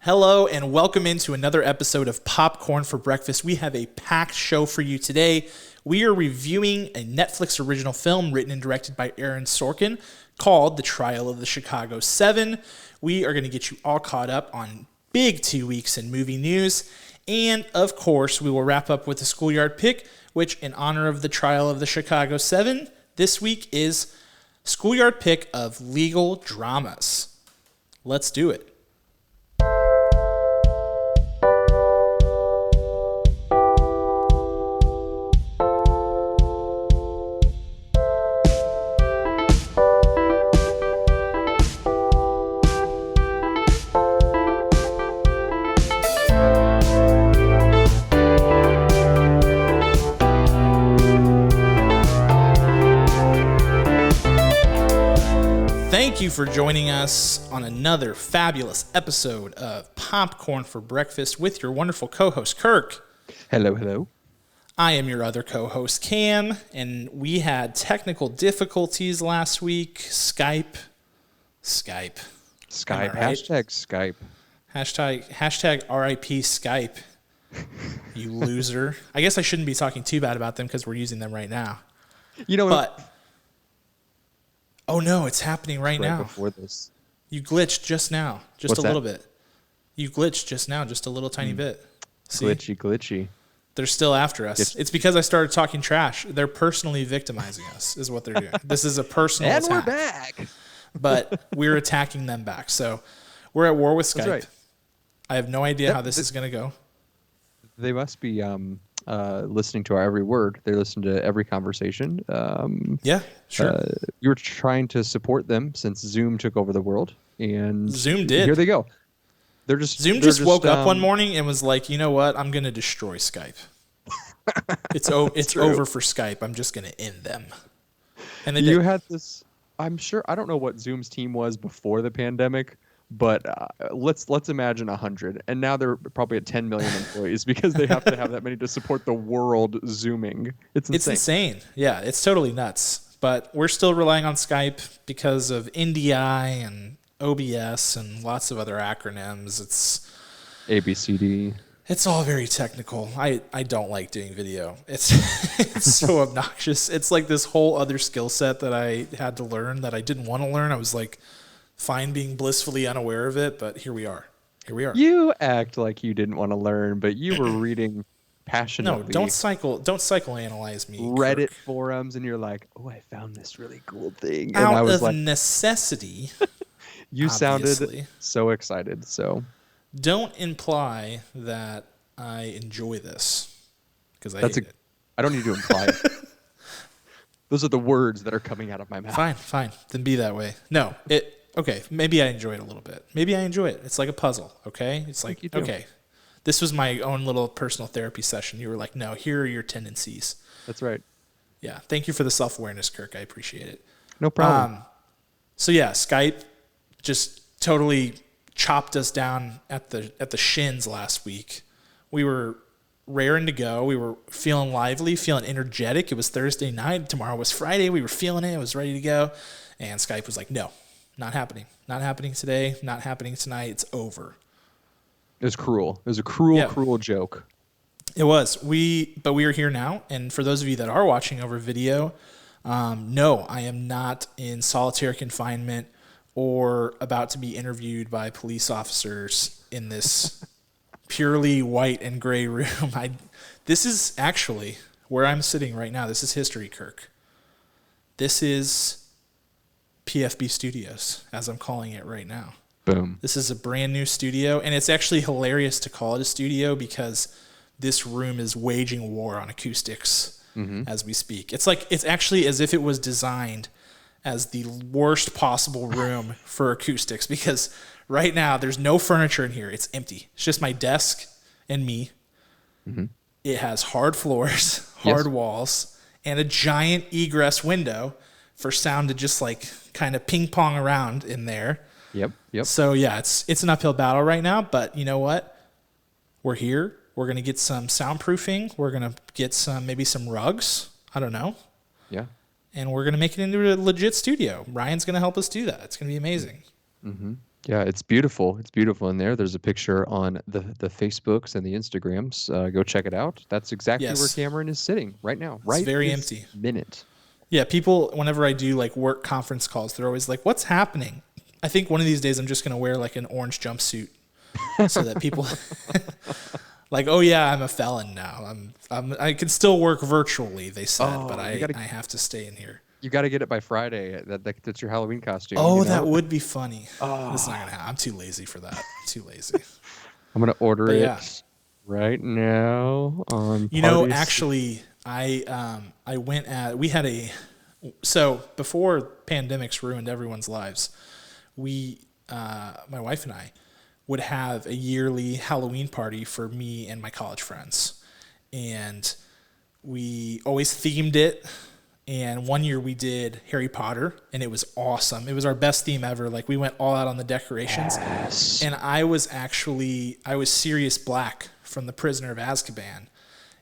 Hello and welcome into another episode of Popcorn for Breakfast. We have a packed show for you today. We are reviewing a Netflix original film written and directed by Aaron Sorkin called The Trial of the Chicago 7. We are going to get you all caught up on big 2 weeks in movie news. And of course, we will wrap up with a Schoolyard pick, which in honor of The Trial of the Chicago 7, this week is Schoolyard pick of legal dramas. Let's do it. Thank you for joining us on another fabulous episode of Popcorn for Breakfast with your wonderful co-host, Kirk. Hello, hello. I am your other co-host, Cam, and we had technical difficulties last week. Skype. Right? Hashtag Skype. Hashtag RIP Skype. You loser. I guess I shouldn't be talking too bad about them because we're using them right now. You know what? But oh no, it's happening right now. Before this. You glitched just now, just What's a little that? bit. You glitched just now, just a little tiny bit. See? Glitchy. They're still after us. It's because I started talking trash. They're personally victimizing us, is what they're doing. This is a personal And attack. we're back. But we're attacking them back. So we're at war with Skype. That's right. I have no idea how this is going to go. They must be listening to our every word. They listen to every conversation. Yeah, sure. You were trying to support them since Zoom took over the world. And Zoom did. Here they go. Zoom just woke up one morning and was like, you know what? I'm going to destroy Skype. It's over for Skype. I'm just going to end them. And they You had this. I'm sure. I don't know what Zoom's team was before the pandemic, but let's imagine 100, and now they're probably at 10 million employees because they have to have that many to support the world Zooming. It's insane. It's insane. Yeah, it's totally nuts. But we're still relying on Skype because of NDI and OBS and lots of other acronyms. It's ABCD. It's all very technical. I don't like doing video. It's so obnoxious. It's like this whole other skill set that I had to learn that I didn't want to learn. I was like fine being blissfully unaware of it, but here we are. You act like you didn't want to learn, but you were reading passionately. No, don't psychoanalyze me. Reddit Kirk. forums, and you're like, "Oh, I found this really cool thing." And Out I was of like, necessity. "You obviously. sounded so excited." So don't imply that I enjoy this because I hate it. I don't need to imply it. Those are the words that are coming out of my mouth. Fine. Then be that way. No, okay, maybe I enjoy it a little bit. Maybe I enjoy it. It's like a puzzle, okay? It's like, okay, this was my own little personal therapy session. You were like, no, here are your tendencies. That's right. Yeah, thank you for the self-awareness, Kirk. I appreciate it. No problem. So yeah, Skype just totally chopped us down at the shins last week. We were raring to go. We were feeling lively, feeling energetic. It was Thursday night. Tomorrow was Friday. We were feeling it. It was ready to go. And Skype was like, no, not happening. Not happening today. Not happening tonight. It's over. It was cruel. It was a cruel joke. It was. But we are here now. And for those of you that are watching over video, no, I am not in solitary confinement or about to be interviewed by police officers in this purely white and gray room. This is actually where I'm sitting right now. This is history, Kirk. This is PFB Studios, as I'm calling it right now. Boom. This is a brand new studio, and it's actually hilarious to call it a studio because this room is waging war on acoustics as we speak. It's actually as if it was designed as the worst possible room for acoustics because right now there's no furniture in here. It's empty. It's just my desk and me. Mm-hmm. It has hard floors, hard walls, and a giant egress window for sound to just like kind of ping pong around in there. Yep. So yeah, it's an uphill battle right now, but you know what? We're here. We're going to get some soundproofing. We're going to get maybe some rugs. I don't know. Yeah. And we're going to make it into a legit studio. Ryan's going to help us do that. It's going to be amazing. Mm-hmm. Yeah, it's beautiful. It's beautiful in there. There's a picture on the Facebooks and the Instagrams. Go check it out. That's exactly where Yes, Cameron is sitting right now, it's right very this empty. minute. Yeah, people, whenever I do like work conference calls, they're always like, "What's happening?" I think one of these days I'm just gonna wear like an orange jumpsuit so that people like, "Oh yeah, I'm a felon now. I can still work virtually," they said, but Oh, I have to stay in here. you got to get it by Friday. That's your Halloween costume. Oh, that would be funny. This is not Oh, gonna happen. I'm too lazy for that. I'm too lazy. I'm gonna order But yeah, it right now on you know, parties. actually, I went at we had a so before pandemics ruined everyone's lives, we my wife and I would have a yearly Halloween party for me and my college friends, and we always themed it. And one year we did Harry Potter, and it was awesome. It was our best theme ever. Like we went all out on the decorations, Yes. and I was Sirius Black from The Prisoner of Azkaban.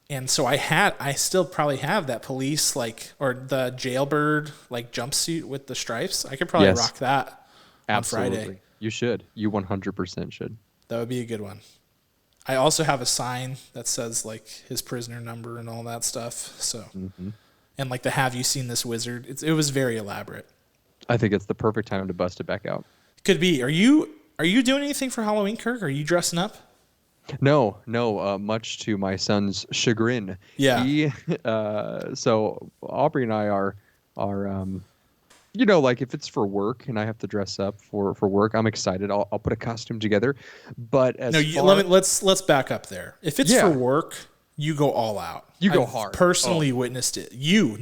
And so I still probably have that police like or the jailbird like jumpsuit with the stripes. I could probably Yes, rock that on Friday. absolutely. You should. You 100% should. That would be a good one. I also have a sign that says like his prisoner number and all that stuff. So and like the "Have you seen this wizard?" It was very elaborate. I think it's the perfect time to bust it back out. Could be. Are you doing anything for Halloween, Kirk? Are you dressing up? No, no. Much to my son's chagrin, Yeah. he. So Aubrey and I are like if it's for work and I have to dress up for work, I'm excited. I'll put a costume together. But No, as far let's back up there. If it's for yeah, work, you go all out. you go I've hard. personally witnessed it. You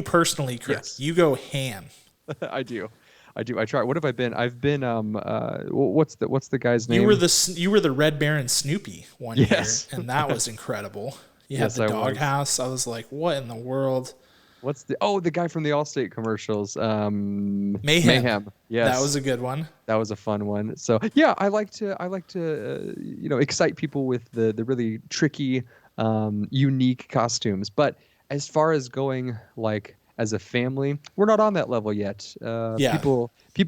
personally, Kirk. Yes. You go ham. I do. I try. What have I been? I've been what's the guy's name? You were the Red Baron Snoopy one Yes. year, and that was incredible. You had Yes, the I was. doghouse. I was like, what in the world? What's the guy from the Allstate commercials? Mayhem. Yes. That was a good one. That was a fun one. So yeah, I like to excite people with the really tricky, unique costumes. But as far as going like as a family, we're not on that level yet. Yeah.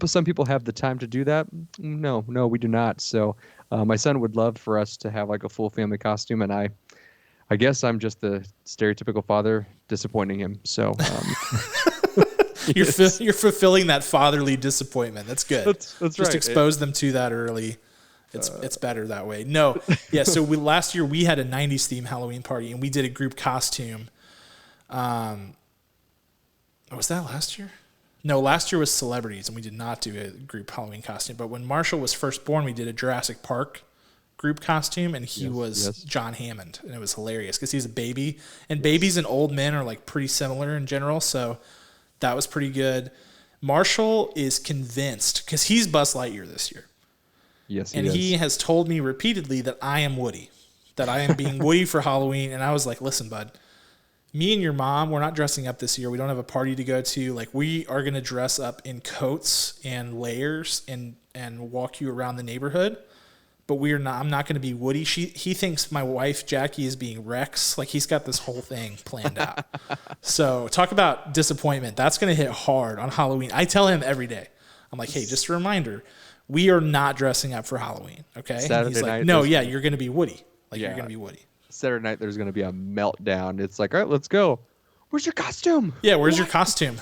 Some people have the time to do that. No, we do not. So my son would love for us to have like a full family costume, and I guess I'm just the stereotypical father disappointing him. So yes. You're fulfilling that fatherly disappointment. That's good. That's Just right. expose them to that early. It's better that way. No, yeah. So last year we had a '90s theme Halloween party, and we did a group costume. Was that last year? No, last year was celebrities, and we did not do a group Halloween costume. But when Marshall was first born, we did a Jurassic Park group costume, and he was yes. John Hammond, and it was hilarious because he's a baby, and babies and old men are like pretty similar in general. So that was pretty good. Marshall is convinced because he's Buzz Lightyear this year. Yes, And he has told me repeatedly that I am Woody, that I am being Woody for Halloween. And I was like, listen, bud, me and your mom, we're not dressing up this year. We don't have a party to go to. Like, we are going to dress up in coats and layers and walk you around the neighborhood. But I'm not going to be Woody. He thinks my wife, Jackie, is being Rex. Like, he's got this whole thing planned out. So talk about disappointment. That's going to hit hard on Halloween. I tell him every day. I'm like, hey, just a reminder. We are not dressing up for Halloween, okay? Saturday He's like, night, no, there's- yeah, you're going to be Woody. Like, Yeah. you're going to be Woody. Saturday night there's going to be a meltdown. It's like, all right, let's go. Where's your costume? Yeah, where's your costume?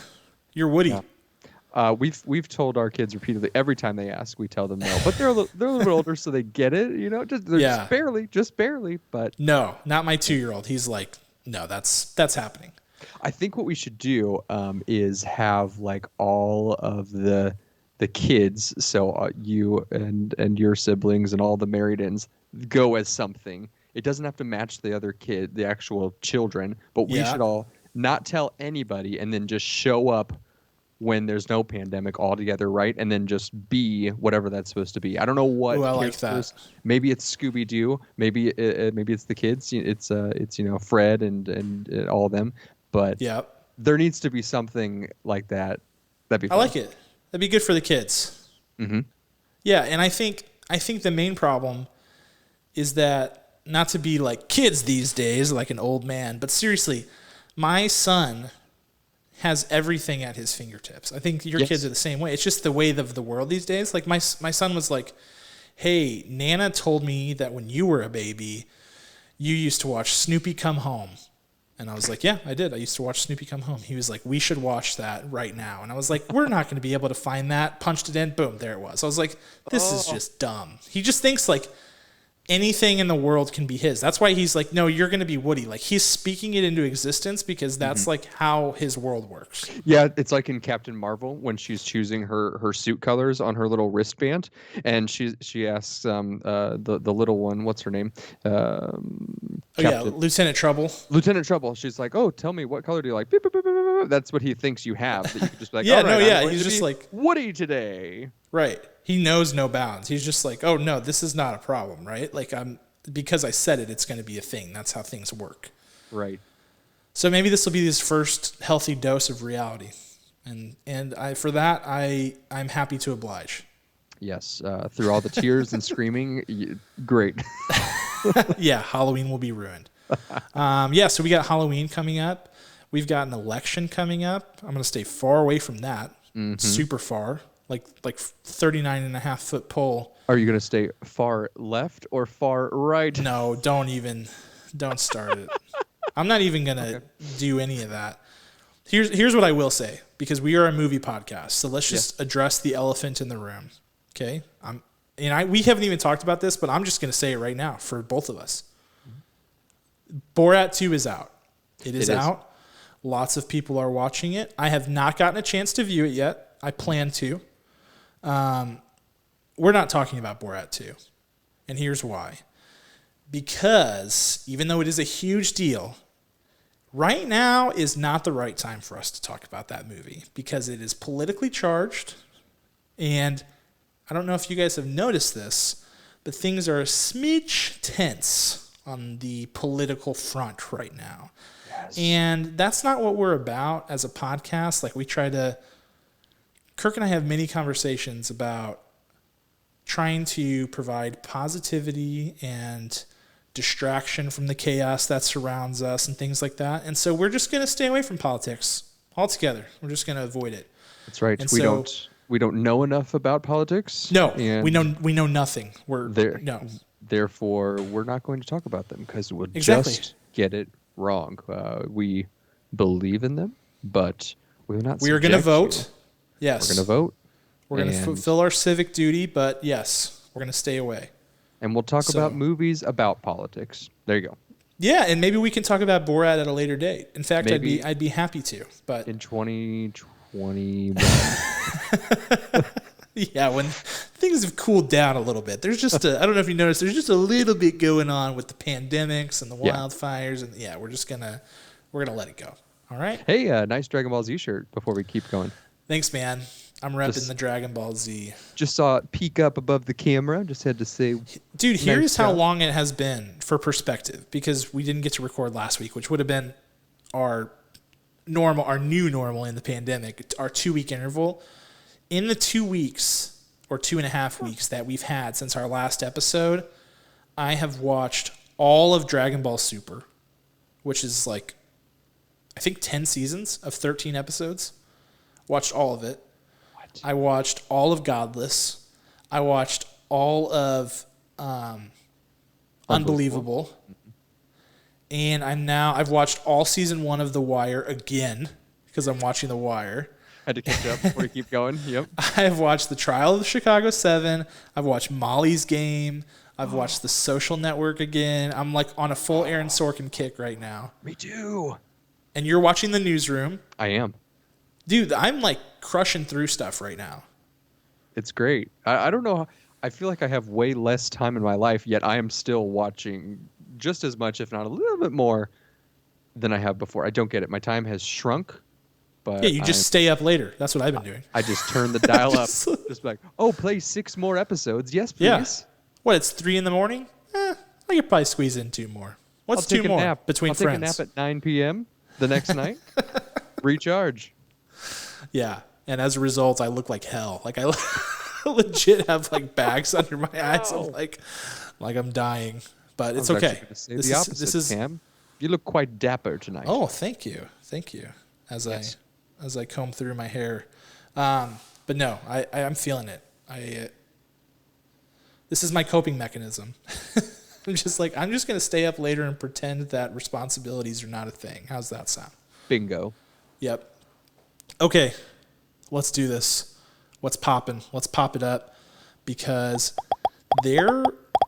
You're Woody. Yeah. We've told our kids repeatedly every time they ask, we tell them no. But they're a little bit older, so they get it. You know, just barely. But No, not my 2-year-old. He's like, no, that's happening. I think what we should do is have like all of the kids, so you and your siblings and all the married-ins go as something. It doesn't have to match the actual children, but we should all not tell anybody and then just show up when there's no pandemic all together, right? And then just be whatever that's supposed to be. I don't know what. Ooh, I like that. Maybe it's Scooby-Doo. Maybe it's the kids. It's Fred and all of them. But there needs to be something like that. That'd be fun. I like it. That'd be good for the kids. Mm-hmm. Yeah, and I think the main problem is that, not to be like kids these days, like an old man, but seriously, my son has everything at his fingertips. I think your Yes. kids are the same way. It's just the way of the world these days. Like my son was like, hey, Nana told me that when you were a baby, you used to watch Snoopy Come Home. And I was like, yeah, I did. I used to watch Snoopy Come Home. He was like, we should watch that right now. And I was like, we're not going to be able to find that. Punched it in. Boom, there it was. I was like, this is just dumb. He just thinks like anything in the world can be his. That's why he's like, no, you're going to be Woody. Like he's speaking it into existence because that's like how his world works. Yeah, it's like in Captain Marvel when she's choosing her suit colors on her little wristband, and she asks the little one, what's her name? Lieutenant Trouble. Lieutenant Trouble. She's like, oh, tell me, what color do you like? Beep, beep, beep, beep, beep. That's what he thinks you have. That you could just be like, Yeah, all right, no, I'm yeah, going he's to just be like- Woody today. Right. He knows no bounds. He's just like, oh no, this is not a problem, right? Like because I said it, it's going to be a thing. That's how things work. Right. So maybe this will be his first healthy dose of reality. And I'm happy to oblige. Yes. Through all the tears and screaming, great. Yeah, Halloween will be ruined. So we got Halloween coming up. We've got an election coming up. I'm going to stay far away from that. Super far. Like 39 and a half foot pole. Are you going to stay far left or far right? No, don't start it. I'm not even going to do any of that. Here's what I will say, because we are a movie podcast. So let's just address the elephant in the room. Okay? We haven't even talked about this, but I'm just going to say it right now for both of us. Borat 2 is out. It is out. Lots of people are watching it. I have not gotten a chance to view it yet. I plan to. We're not talking about Borat 2. And here's why. Because even though it is a huge deal, right now is not the right time for us to talk about that movie because it is politically charged. And I don't know if you guys have noticed this, but things are a smidge tense on the political front right now. Yes. And that's not what we're about as a podcast. Like Kirk and I have many conversations about trying to provide positivity and distraction from the chaos that surrounds us and things like that. And so we're just going to stay away from politics altogether. We're just going to avoid it. That's right. And we don't know enough about politics. No, we know nothing. Therefore, we're not going to talk about them because we'll Exactly. just get it wrong. We believe in them, but we will not. We are going to vote. Yes. We're going to vote. We're going to fulfill our civic duty, but yes, we're going to stay away. And we'll talk about movies about politics. There you go. Yeah, and maybe we can talk about Borat at a later date. In fact, I'd be happy to. But in 2021. Yeah, when things have cooled down a little bit. There's just I don't know if you noticed, there's just a little bit going on with the pandemics and the wildfires, and we're gonna let it go. All right. Hey, nice Dragon Ball Z shirt before we keep going. Thanks, man. I'm repping the Dragon Ball Z. Just saw it peek up above the camera. Just had to say, dude, here's how long it has been for perspective, because we didn't get to record last week, which would have been our new normal in the pandemic, our 2-week interval. In the 2 weeks or 2.5 weeks that we've had since our last episode, I have watched all of Dragon Ball Super, which is like, I think 10 seasons of 13 episodes. Watched all of it. What? I watched all of Godless. I watched all of Unbelievable. And I've watched all season 1 of The Wire again, because I'm watching The Wire. Had to catch up before you keep going. Yep. I've watched The Trial of the Chicago 7. I've watched Molly's Game. I've watched The Social Network again. I'm like on a full Aaron Sorkin kick right now. Me too. And you're watching The Newsroom. I am. Dude, I'm like crushing through stuff right now. It's great. I don't know. I feel like I have way less time in my life, yet I am still watching just as much, if not a little bit more, than I have before. I don't get it. My time has shrunk. But yeah, you just stay up later. That's what I've been doing. I just turn the dial up. Just like, play 6 more episodes. Yes, please. Yeah. What, it's 3 in the morning? I could probably squeeze in 2 more. What's 2 more nap. between friends? I'll take a nap at 9 p.m. the next night. Recharge. Yeah, and as a result, I look like hell. Like I legit have like bags under my eyes. I'm like I'm dying. But it's okay. This is Cam. You look quite dapper tonight. Oh, thank you. As as I comb through my hair. But no, I'm feeling it. This is my coping mechanism. I'm just going to stay up later and pretend that responsibilities are not a thing. How's that sound? Bingo. Yep. Okay, let's do this. What's popping? Let's pop it up, because there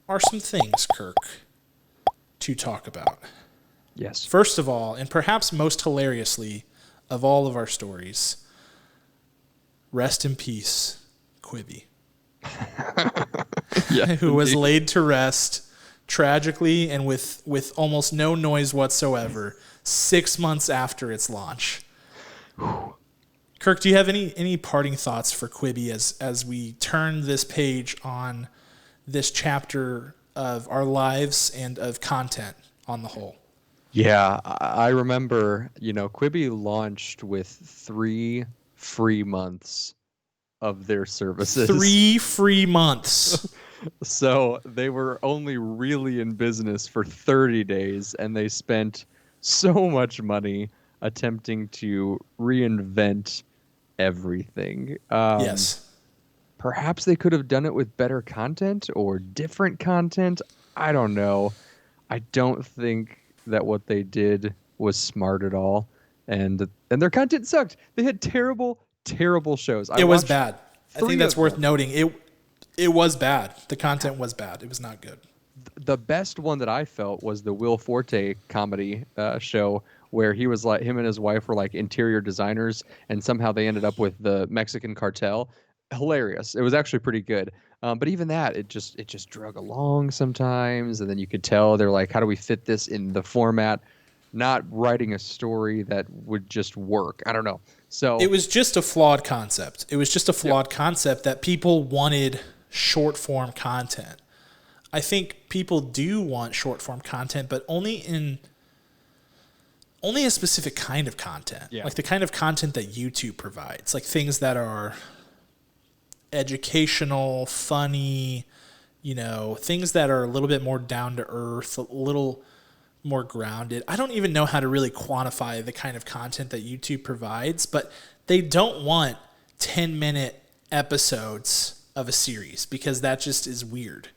are some things, Kirk, to talk about. Yes. First of all, and perhaps most hilariously of all of our stories, rest in peace, Quibi. Yeah, who was laid to rest tragically and with almost no noise whatsoever 6 months after its launch. Kirk, do you have any parting thoughts for Quibi as we turn this page on this chapter of our lives and of content on the whole? Yeah, I remember, Quibi launched with 3 free months of their services. 3 free months. So they were only really in business for 30 days, and they spent so much money attempting to reinvent everything. Yes. Perhaps they could have done it with better content or different content. I don't know. I don't think that what they did was smart at all. And their content sucked. They had terrible shows. It was bad. I think that's worth noting. It was bad. The content was bad. It was not good. The best one that I felt was the Will Forte comedy show, where him and his wife were like interior designers, and somehow they ended up with the Mexican cartel. Hilarious. It was actually pretty good. But even that, it just drug along sometimes, and then you could tell they're like, how do we fit this in the format? Not writing a story that would just work. I don't know. So it was just a flawed concept. It was just a flawed concept that people wanted short form content. I think people do want short form content, but only a specific kind of content. Yeah. Like the kind of content that YouTube provides. Like things that are educational, funny, things that are a little bit more down to earth, a little more grounded. I don't even know how to really quantify the kind of content that YouTube provides, but they don't want 10-minute episodes of a series, because that just is weird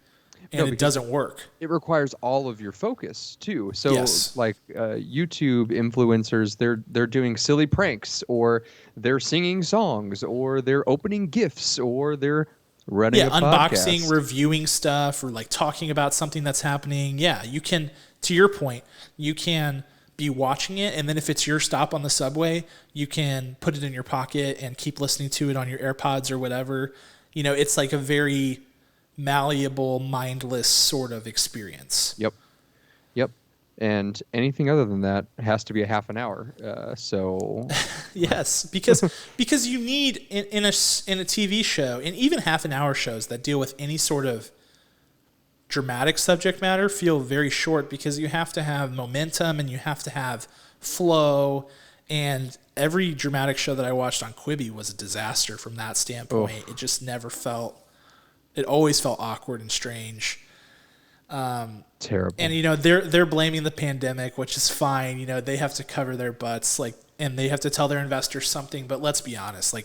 and it doesn't work. It requires all of your focus too. So Yes. like YouTube influencers, they're doing silly pranks, or they're singing songs, or they're opening gifts, or they're running a unboxing, podcast. reviewing stuff, or like talking about something that's happening. Yeah, you can, to your point, you can be watching it, and then if it's your stop on the subway, you can put it in your pocket and keep listening to it on your AirPods or whatever. It's like a very malleable, mindless sort of experience. Yep. And anything other than that has to be a half an hour. So Yes, because you need in a TV show, and even half an hour shows that deal with any sort of dramatic subject matter feel very short, because you have to have momentum and you have to have flow. And every dramatic show that I watched on Quibi was a disaster from that standpoint. It just never felt. It always felt awkward and strange. terrible. And they're blaming the pandemic, which is fine. They have to cover their butts, and they have to tell their investors something. But let's be honest,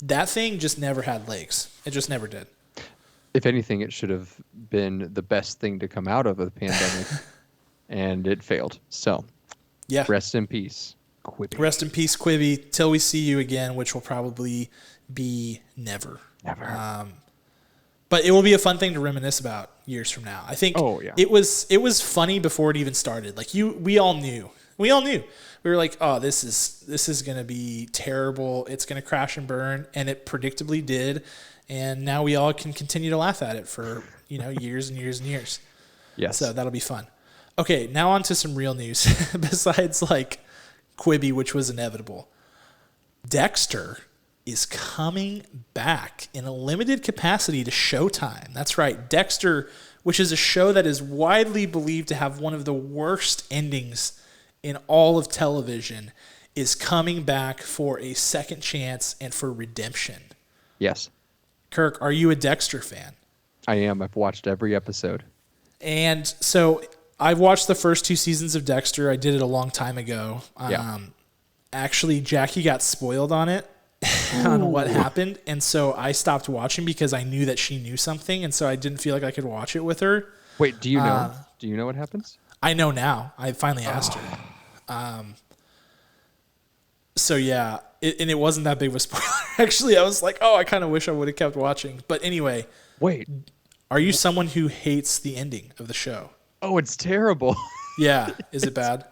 that thing just never had legs. It just never did. If anything, it should have been the best thing to come out of the pandemic, and it failed. So, Yeah. rest in peace, Quibi. Rest in peace, Quibi. Till we see you again, which will probably be never. Never. But it will be a fun thing to reminisce about years from now. I think it was funny before it even started. We all knew. We were like, oh, this is going to be terrible. It's going to crash and burn. And it predictably did. And now we all can continue to laugh at it for, years and years and years. Yes. So that'll be fun. Okay, now on to some real news. Besides Quibi, which was inevitable. Dexter is coming back in a limited capacity to Showtime. That's right. Dexter, which is a show that is widely believed to have one of the worst endings in all of television, is coming back for a second chance and for redemption. Yes. Kirk, are you a Dexter fan? I am. I've watched every episode. And so I've watched the first 2 seasons of Dexter. I did it a long time ago. Yeah. actually Jackie got spoiled on it on what happened, and so I stopped watching because I knew that she knew something, and so I didn't feel like I could watch it with her. Wait, do you know? Do you know what happens? I know now. I finally asked her. So yeah, and it wasn't that big of a spoiler. Actually, I was like, oh, I kind of wish I would have kept watching. But anyway, wait, are you someone who hates the ending of the show? Oh, it's terrible. Yeah, is it bad?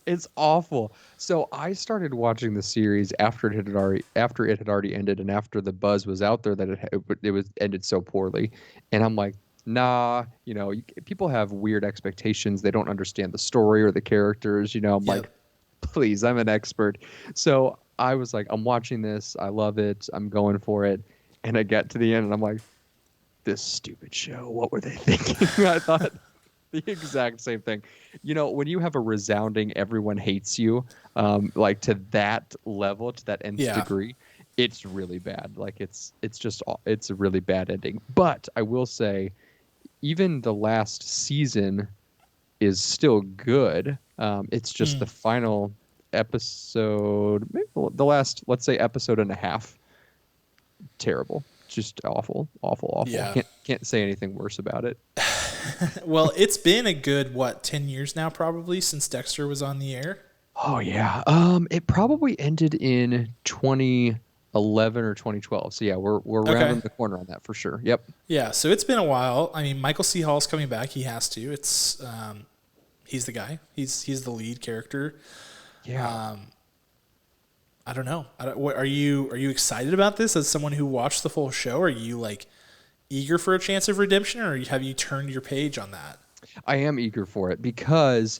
It's awful. So I started watching the series after it had already ended, and after the buzz was out there that it was ended so poorly, and I'm like, nah, people have weird expectations. They don't understand the story or the characters. I'm like, please, I'm an expert. So I was like, I'm watching this. I love it. I'm going for it. And I get to the end, and I'm like, this stupid show. What were they thinking? I thought the exact same thing. When you have a resounding everyone hates you, like to that level, to that nth degree, it's really bad. Like it's a really bad ending. But I will say, even the last season is still good. It's just the final episode, maybe the last, let's say, episode and a half, terrible. Just awful. Yeah. Can't say anything worse about it. Well, it's been a good 10 years now, probably, since Dexter was on the air. Oh yeah. It probably ended in 2011 or 2012. So yeah, we're rounding the corner on that for sure. Yep. Yeah. So it's been a while. I mean, Michael C. Hall's coming back. He has to. It's he's the guy. He's the lead character. Yeah. I don't know. Are you excited about this as someone who watched the full show? Are you like eager for a chance of redemption, or have you turned your page on that? I am eager for it because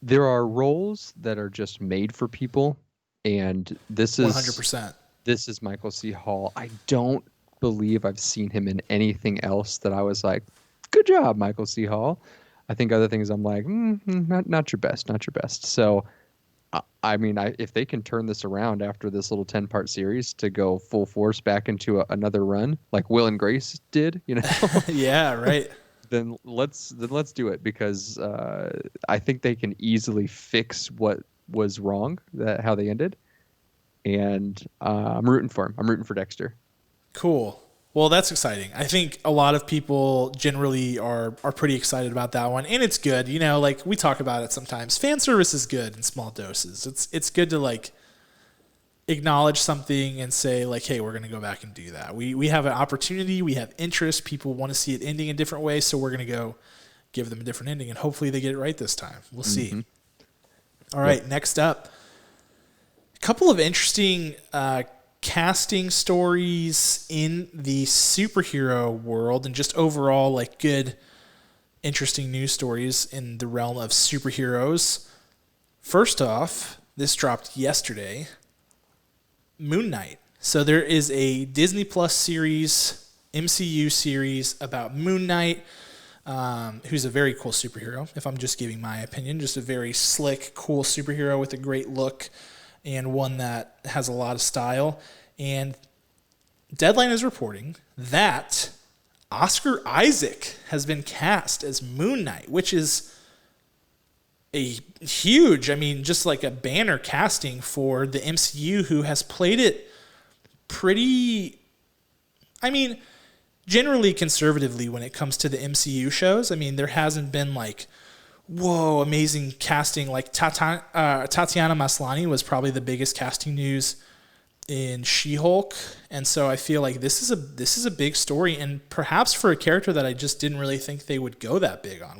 there are roles that are just made for people, and this is 100%. This is Michael C. Hall. I don't believe I've seen him in anything else that I was like, good job, Michael C. Hall. I think other things I'm like, not your best, not your best. So I mean, if they can turn this around after this little 10-part series to go full force back into another run like Will and Grace did, Yeah, right. then let's do it, because I think they can easily fix what was wrong, how they ended, and I'm rooting for him. I'm rooting for Dexter. Cool. Well, that's exciting. I think a lot of people generally are pretty excited about that one, and it's good. Like we talk about it sometimes. Fan service is good in small doses. It's good to like acknowledge something and say like, hey, we're going to go back and do that. We have an opportunity. We have interest. People want to see it ending a different way, so we're going to go give them a different ending, and hopefully they get it right this time. We'll see. All right, next up, a couple of interesting casting stories in the superhero world, and just overall like good, interesting news stories in the realm of superheroes. First off, this dropped yesterday, Moon Knight. So there is a Disney Plus series, MCU series about Moon Knight, who's a very cool superhero, if I'm just giving my opinion. Just a very slick, cool superhero with a great look, and one that has a lot of style. And Deadline is reporting that Oscar Isaac has been cast as Moon Knight, which is a huge, just like a banner casting for the MCU, who has played it pretty, generally conservatively when it comes to the MCU shows. There hasn't been like, whoa, amazing casting. Like Tatiana Maslany was probably the biggest casting news in She-Hulk, and so I feel like this is a big story, and perhaps for a character that I just didn't really think they would go that big on.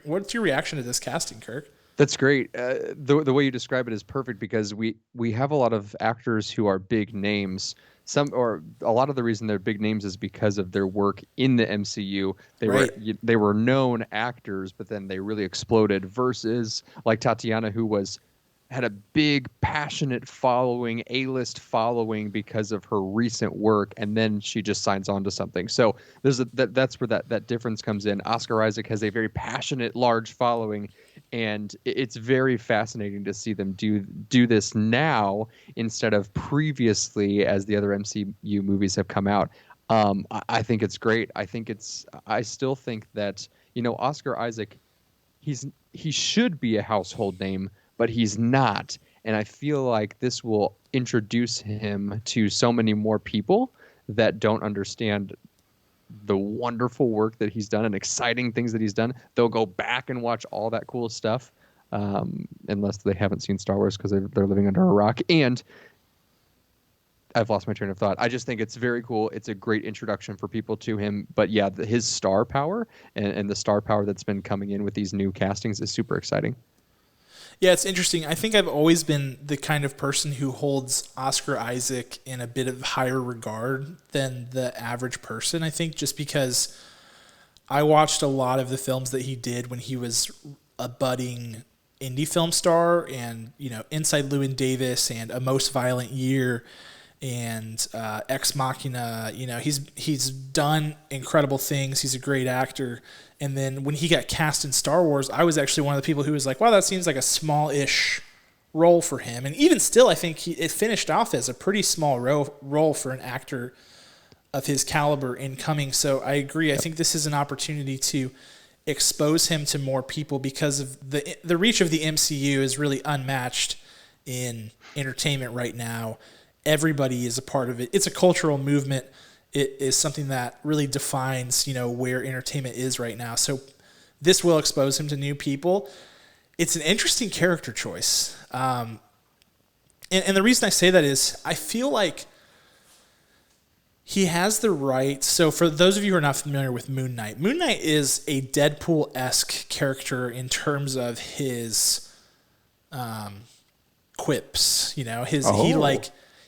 What's your reaction to this casting, Kirk? That's great. The way you describe it is perfect, because we have a lot of actors who are big names. A lot of the reason they're big names is because of their work in the MCU. They were known actors, but then they really exploded. Versus like Tatiana, who had a big, passionate following, A-list following because of her recent work, and then she just signs on to something. So that's where that difference comes in. Oscar Isaac has a very passionate, large following, and it's very fascinating to see them do this now instead of previously as the other MCU movies have come out. I think it's great. I still think that, Oscar Isaac, he should be a household name, but he's not. And I feel like this will introduce him to so many more people that don't understand the wonderful work that he's done and exciting things that he's done. They'll go back and watch all that cool stuff, unless they haven't seen Star Wars because they're living under a rock. And I've lost my train of thought. I just think it's very cool. It's a great introduction for people to him. But yeah, his star power and the star power that's been coming in with these new castings is super exciting. Yeah, it's interesting. I think I've always been the kind of person who holds Oscar Isaac in a bit of higher regard than the average person. I think just because I watched a lot of the films that he did when he was a budding indie film star, and Inside Llewyn Davis and A Most Violent Year and Ex Machina. He's done incredible things. He's a great actor. And then when he got cast in Star Wars, I was actually one of the people who was like, wow, that seems like a small-ish role for him. And even still, I think it finished off as a pretty small role for an actor of his caliber incoming. So I agree. I think this is an opportunity to expose him to more people because of the reach of the MCU is really unmatched in entertainment right now. Everybody is a part of it. It's a cultural movement. It is something that really defines, where entertainment is right now. So this will expose him to new people. It's an interesting character choice. And the reason I say that is I feel like he has the right. So for those of you who are not familiar with Moon Knight is a Deadpool-esque character in terms of his quips.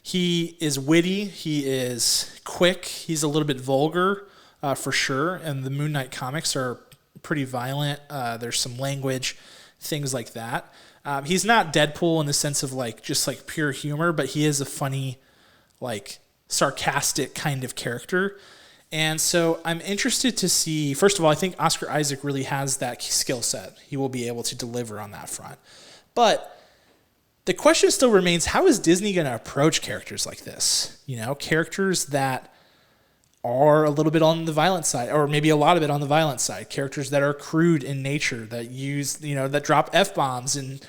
He is witty, he is quick, he's a little bit vulgar for sure, and the Moon Knight comics are pretty violent. There's some language, things like that. He's not Deadpool in the sense of just pure humor, but he is a funny, sarcastic kind of character. And so I'm interested to see, first of all, I think Oscar Isaac really has that skill set. He will be able to deliver on that front. But the question still remains, how is Disney going to approach characters like this? Characters that are a little bit on the violent side, or maybe a lot of it on the violent side. Characters that are crude in nature, that use, that drop F-bombs and,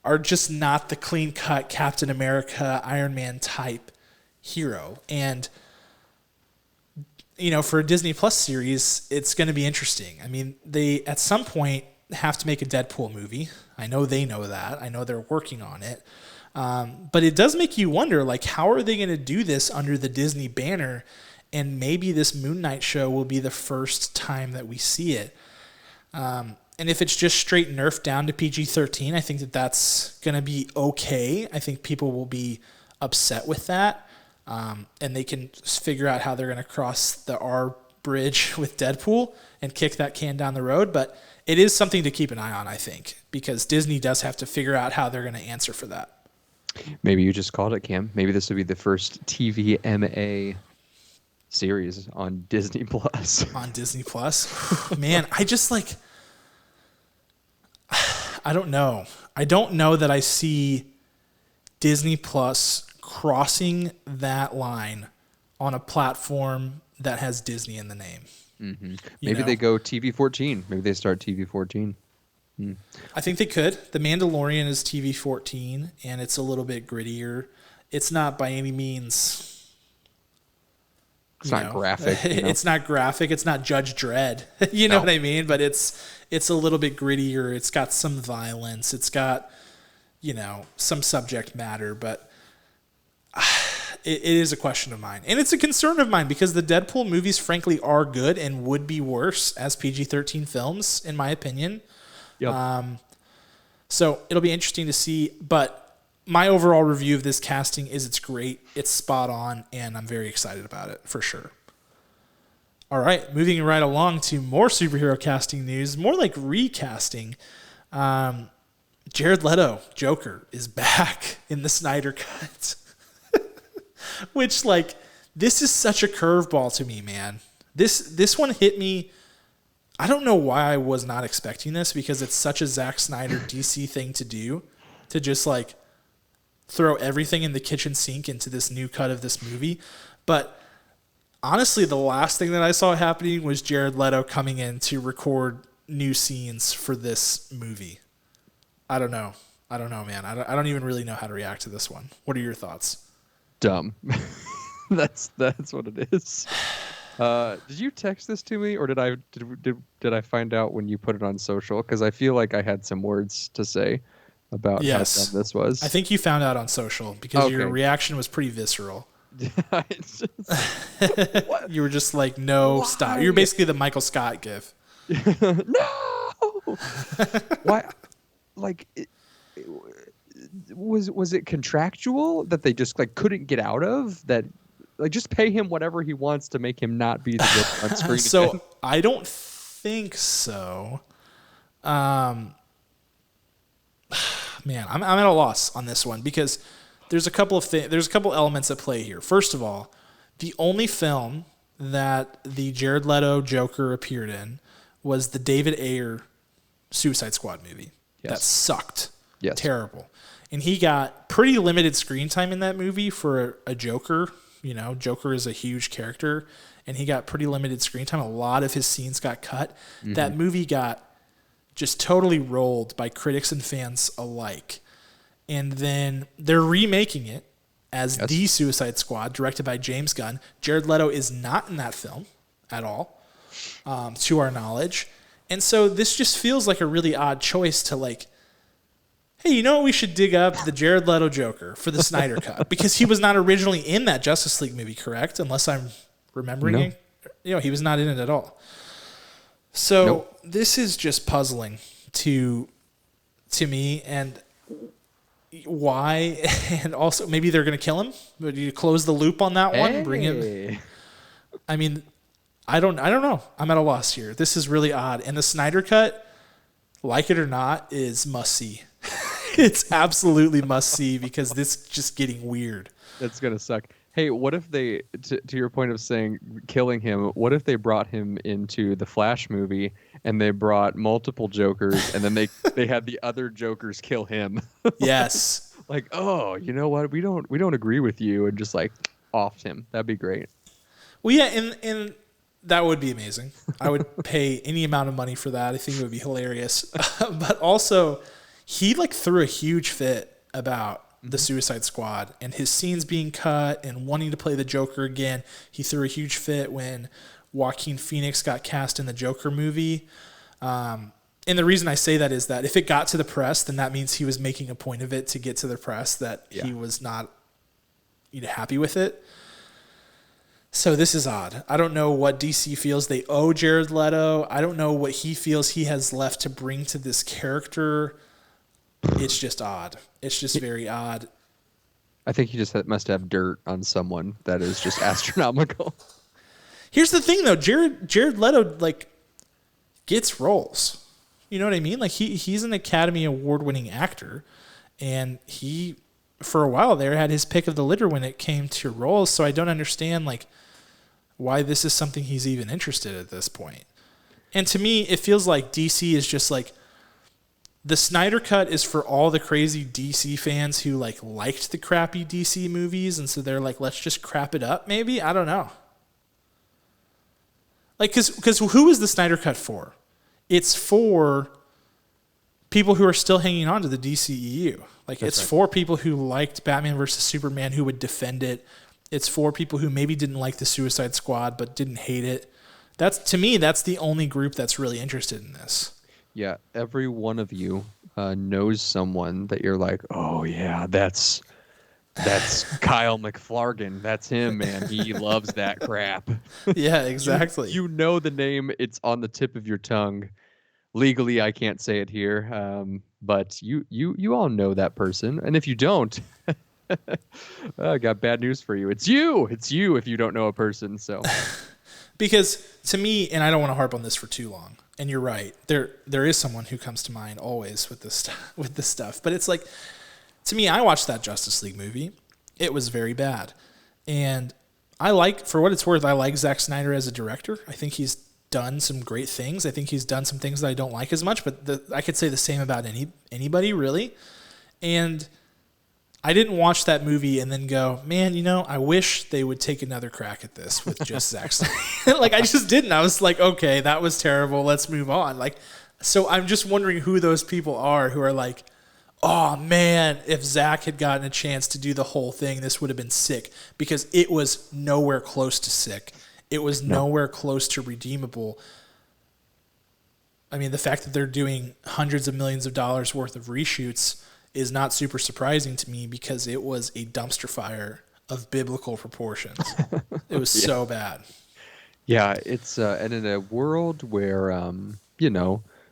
are just not the clean-cut Captain America, Iron Man type hero. And, for a Disney Plus series, it's going to be interesting. I mean, they, at some point, have to make a Deadpool movie. I know they know that. I know they're working on it. But it does make you wonder, how are they going to do this under the Disney banner? And maybe this Moon Knight show will be the first time that we see it. And if it's just straight nerfed down to PG-13, I think that's going to be okay. I think people will be upset with that. And they can figure out how they're going to cross the R bridge with Deadpool and kick that can down the road. But it is something to keep an eye on, I think, because Disney does have to figure out how they're going to answer for that. Maybe you just called it, Cam. Maybe this will be the first TVMA series on Disney Plus. On Disney Plus? Man, I just I don't know. I don't know that I see Disney Plus crossing that line on a platform that has Disney in the name. Mm-hmm. Maybe they go TV-14. Maybe they start TV-14. I think they could. The Mandalorian is TV-14, and it's a little bit grittier. It's not by any means... It's not graphic. It's not graphic. It's not Judge Dredd. You know what I mean? But it's a little bit grittier. It's got some violence. It's got, some subject matter. But it is a question of mine. And it's a concern of mine because the Deadpool movies, frankly, are good and would be worse as PG-13 films, in my opinion. Yep. So it'll be interesting to see. But my overall review of this casting is it's great. It's spot on. And I'm very excited about it, for sure. All right. Moving right along to more superhero casting news, more like recasting. Jared Leto, Joker, is back in the Snyder Cut. Which, this is such a curveball to me, man. This one hit me. I don't know why I was not expecting this because it's such a Zack Snyder DC thing to do, to just throw everything in the kitchen sink into this new cut of this movie. But honestly, the last thing that I saw happening was Jared Leto coming in to record new scenes for this movie. I don't know. I don't know, man. I don't even really know how to react to this one. What are your thoughts? Dumb. That's what it is. Did you text this to me, or did I find out when you put it on social? Because I feel like I had some words to say about how dumb this was. I think you found out on social because your reaction was pretty visceral. You were just like, no, why? Stop. You're basically the Michael Scott gif. No. Why? Like, was it contractual that they just like couldn't get out of that? Like, just pay him whatever he wants to make him not be the villain on screen. So again. I don't think so. Man, I'm at a loss on this one because there's a couple of there's a couple elements at play here. First of all, the only film that the Jared Leto Joker appeared in was the David Ayer Suicide Squad movie. Yes. That sucked. Yes. Terrible. And he got pretty limited screen time in that movie for a Joker. You know, Joker is a huge character, and he got pretty limited screen time. A lot of his scenes got cut. Mm-hmm. That movie got just totally rolled by critics and fans alike. And then they're remaking it as The Suicide Squad, directed by James Gunn. Jared Leto is not in that film at all, to our knowledge. And so this just feels like a really odd choice to like, hey, you know what? We should dig up the Jared Leto Joker for the Snyder Cut because he was not originally in that Justice League movie, correct? Unless I'm remembering it. You know, he was not in it at all. So This is just puzzling to me, and why? And also maybe they're going to kill him. Would you close the loop on that one? Bring him. I mean, I don't know. I'm at a loss here. This is really odd, and the Snyder Cut, like it or not, is must see. It's absolutely must see because this is just getting weird. That's gonna suck. Hey, what if they, to your point of saying killing him, what if they brought him into the Flash movie and they brought multiple Jokers and then they had the other Jokers kill him? Yes. Like, oh, you know what? We don't agree with you, and just like offed him. That'd be great. Well, yeah, and that would be amazing. I would pay any amount of money for that. I think it would be hilarious. But also, he like threw a huge fit about the Suicide Squad and his scenes being cut and wanting to play the Joker again. He threw a huge fit when Joaquin Phoenix got cast in the Joker movie. And the reason I say that is that if it got to the press, then that means he was making a point of it to get to the press that he was not happy with it. So this is odd. I don't know what DC feels they owe Jared Leto. I don't know what he feels he has left to bring to this character. It's just odd. It's just very odd. I think he just must have dirt on someone that is just astronomical. Here's the thing, though. Jared Leto like gets roles. You know what I mean? Like he's an Academy Award-winning actor, and he for a while there had his pick of the litter when it came to roles. So I don't understand like why this is something he's even interested at this point. And to me, it feels like DC is just like, the Snyder Cut is for all the crazy DC fans who liked the crappy DC movies, and so they're like, let's just crap it up. Maybe, I don't know. Like, because who is the Snyder Cut for? It's for people who are still hanging on to the DCEU. It's for people who liked Batman versus Superman who would defend it. It's for people who maybe didn't like the Suicide Squad but didn't hate it. To me, that's the only group that's really interested in this. Yeah, every one of you knows someone that you're like, oh yeah, that's Kyle McFlarkin. That's him, man. He loves that crap. Yeah, exactly. You know the name. It's on the tip of your tongue. Legally, I can't say it here, but you all know that person. And if you don't, I got bad news for you. It's you. It's you if you don't know a person. So, because to me, and I don't want to harp on this for too long. And you're right. There is someone who comes to mind always with this stuff. But it's like, to me, I watched that Justice League movie. It was very bad. And for what it's worth, I like Zack Snyder as a director. I think he's done some great things. I think he's done some things that I don't like as much, but I could say the same about anybody, really. And I didn't watch that movie and then go, man, I wish they would take another crack at this with just Zack Snyder. I just didn't. I was like, okay, that was terrible. Let's move on. So I'm just wondering who those people are who are like, Oh man, if Zach had gotten a chance to do the whole thing, this would have been sick because it was nowhere close to sick. It was nowhere close to redeemable. I mean, the fact that they're doing hundreds of millions of dollars worth of reshoots is not super surprising to me because it was a dumpster fire of biblical proportions. It was so bad. Yeah, it's and in a world where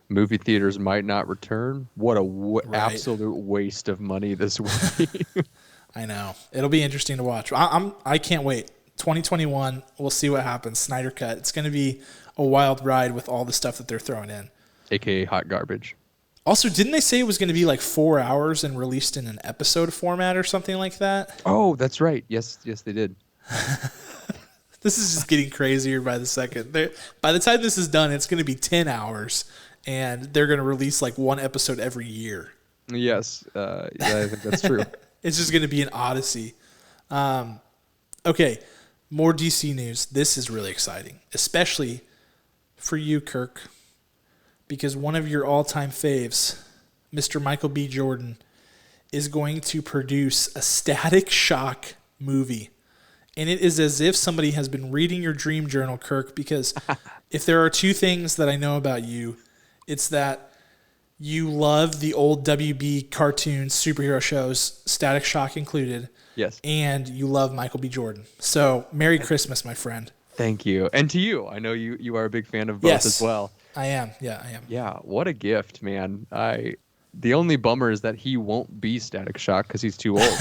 movie theaters might not return, what a absolute waste of money this would be. I know. It'll be interesting to watch. I can't wait. 2021, we'll see what happens. Snyder Cut. It's going to be a wild ride with all the stuff that they're throwing in. AKA hot garbage. Also, didn't they say it was going to be like 4 hours and released in an episode format or something like that? Oh, that's right. Yes, they did. This is just getting crazier by the second. By the time this is done, it's going to be 10 hours, and they're going to release like one episode every year. Yes, I think that's true. It's just going to be an odyssey. Okay, more DC news. This is really exciting, especially for you, Kirk, because one of your all-time faves, Mr. Michael B. Jordan, is going to produce a Static Shock movie. And it is as if somebody has been reading your dream journal, Kirk, because if there are two things that I know about you, it's that you love the old WB cartoons, superhero shows, Static Shock included. Yes. And you love Michael B. Jordan. So, Merry Christmas, my friend. Thank you. And to you. I know you are a big fan of both as well. I am. Yeah, I am. Yeah, what a gift, man. The only bummer is that he won't be Static Shock because he's too old.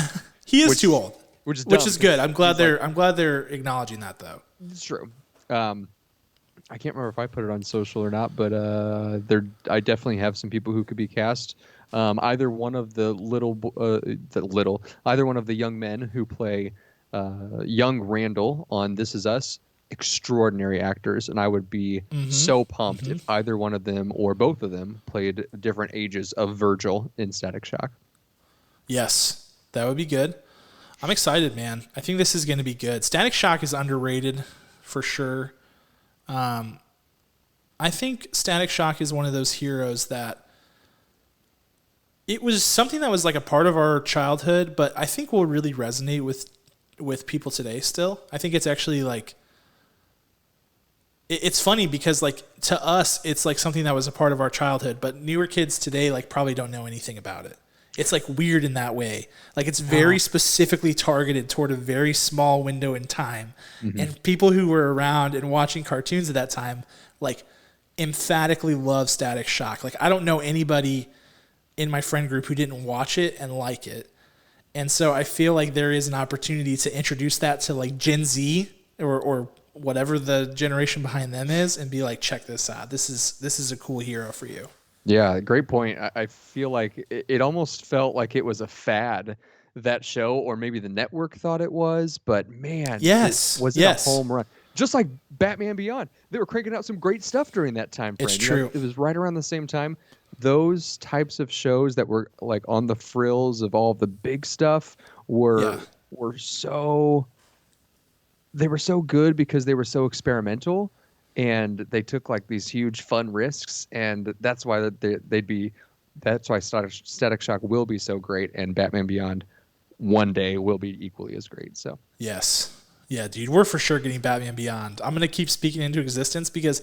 He is too old. Which is good. I'm glad they're acknowledging that though. It's true. I can't remember if I put it on social or not, but I definitely have some people who could be cast. Either one of the either one of the young men who play young Randall on This Is Us, extraordinary actors, and I would be so pumped if either one of them or both of them played different ages of Virgil in Static Shock. Yes, that would be good. I'm excited, man. I think this is going to be good. Static Shock is underrated for sure. I think Static Shock is one of those heroes that it was something that was like a part of our childhood, but I think will really resonate with people today still. I think it's actually like, it's funny because like to us, it's like something that was a part of our childhood, but newer kids today like probably don't know anything about it. It's like weird in that way. Like it's very specifically targeted toward a very small window in time. And people who were around and watching cartoons at that time, like emphatically love Static Shock. Like I don't know anybody in my friend group who didn't watch it and like it. And so I feel like there is an opportunity to introduce that to like Gen Z or whatever the generation behind them is and be like, check this out. This is a cool hero for you. Yeah, great point. I feel like it almost felt like it was a fad, that show, or maybe the network thought it was, but man, it was a home run. Just like Batman Beyond. They were cranking out some great stuff during that time frame. It's true. It was right around the same time. Those types of shows that were like on the frills of all the big stuff were so good because they were so experimental. And they took like these huge fun risks, and that's why that's why Static Shock will be so great, and Batman Beyond one day will be equally as great. So yes, yeah, dude, we're for sure getting Batman Beyond. I'm gonna keep speaking into existence because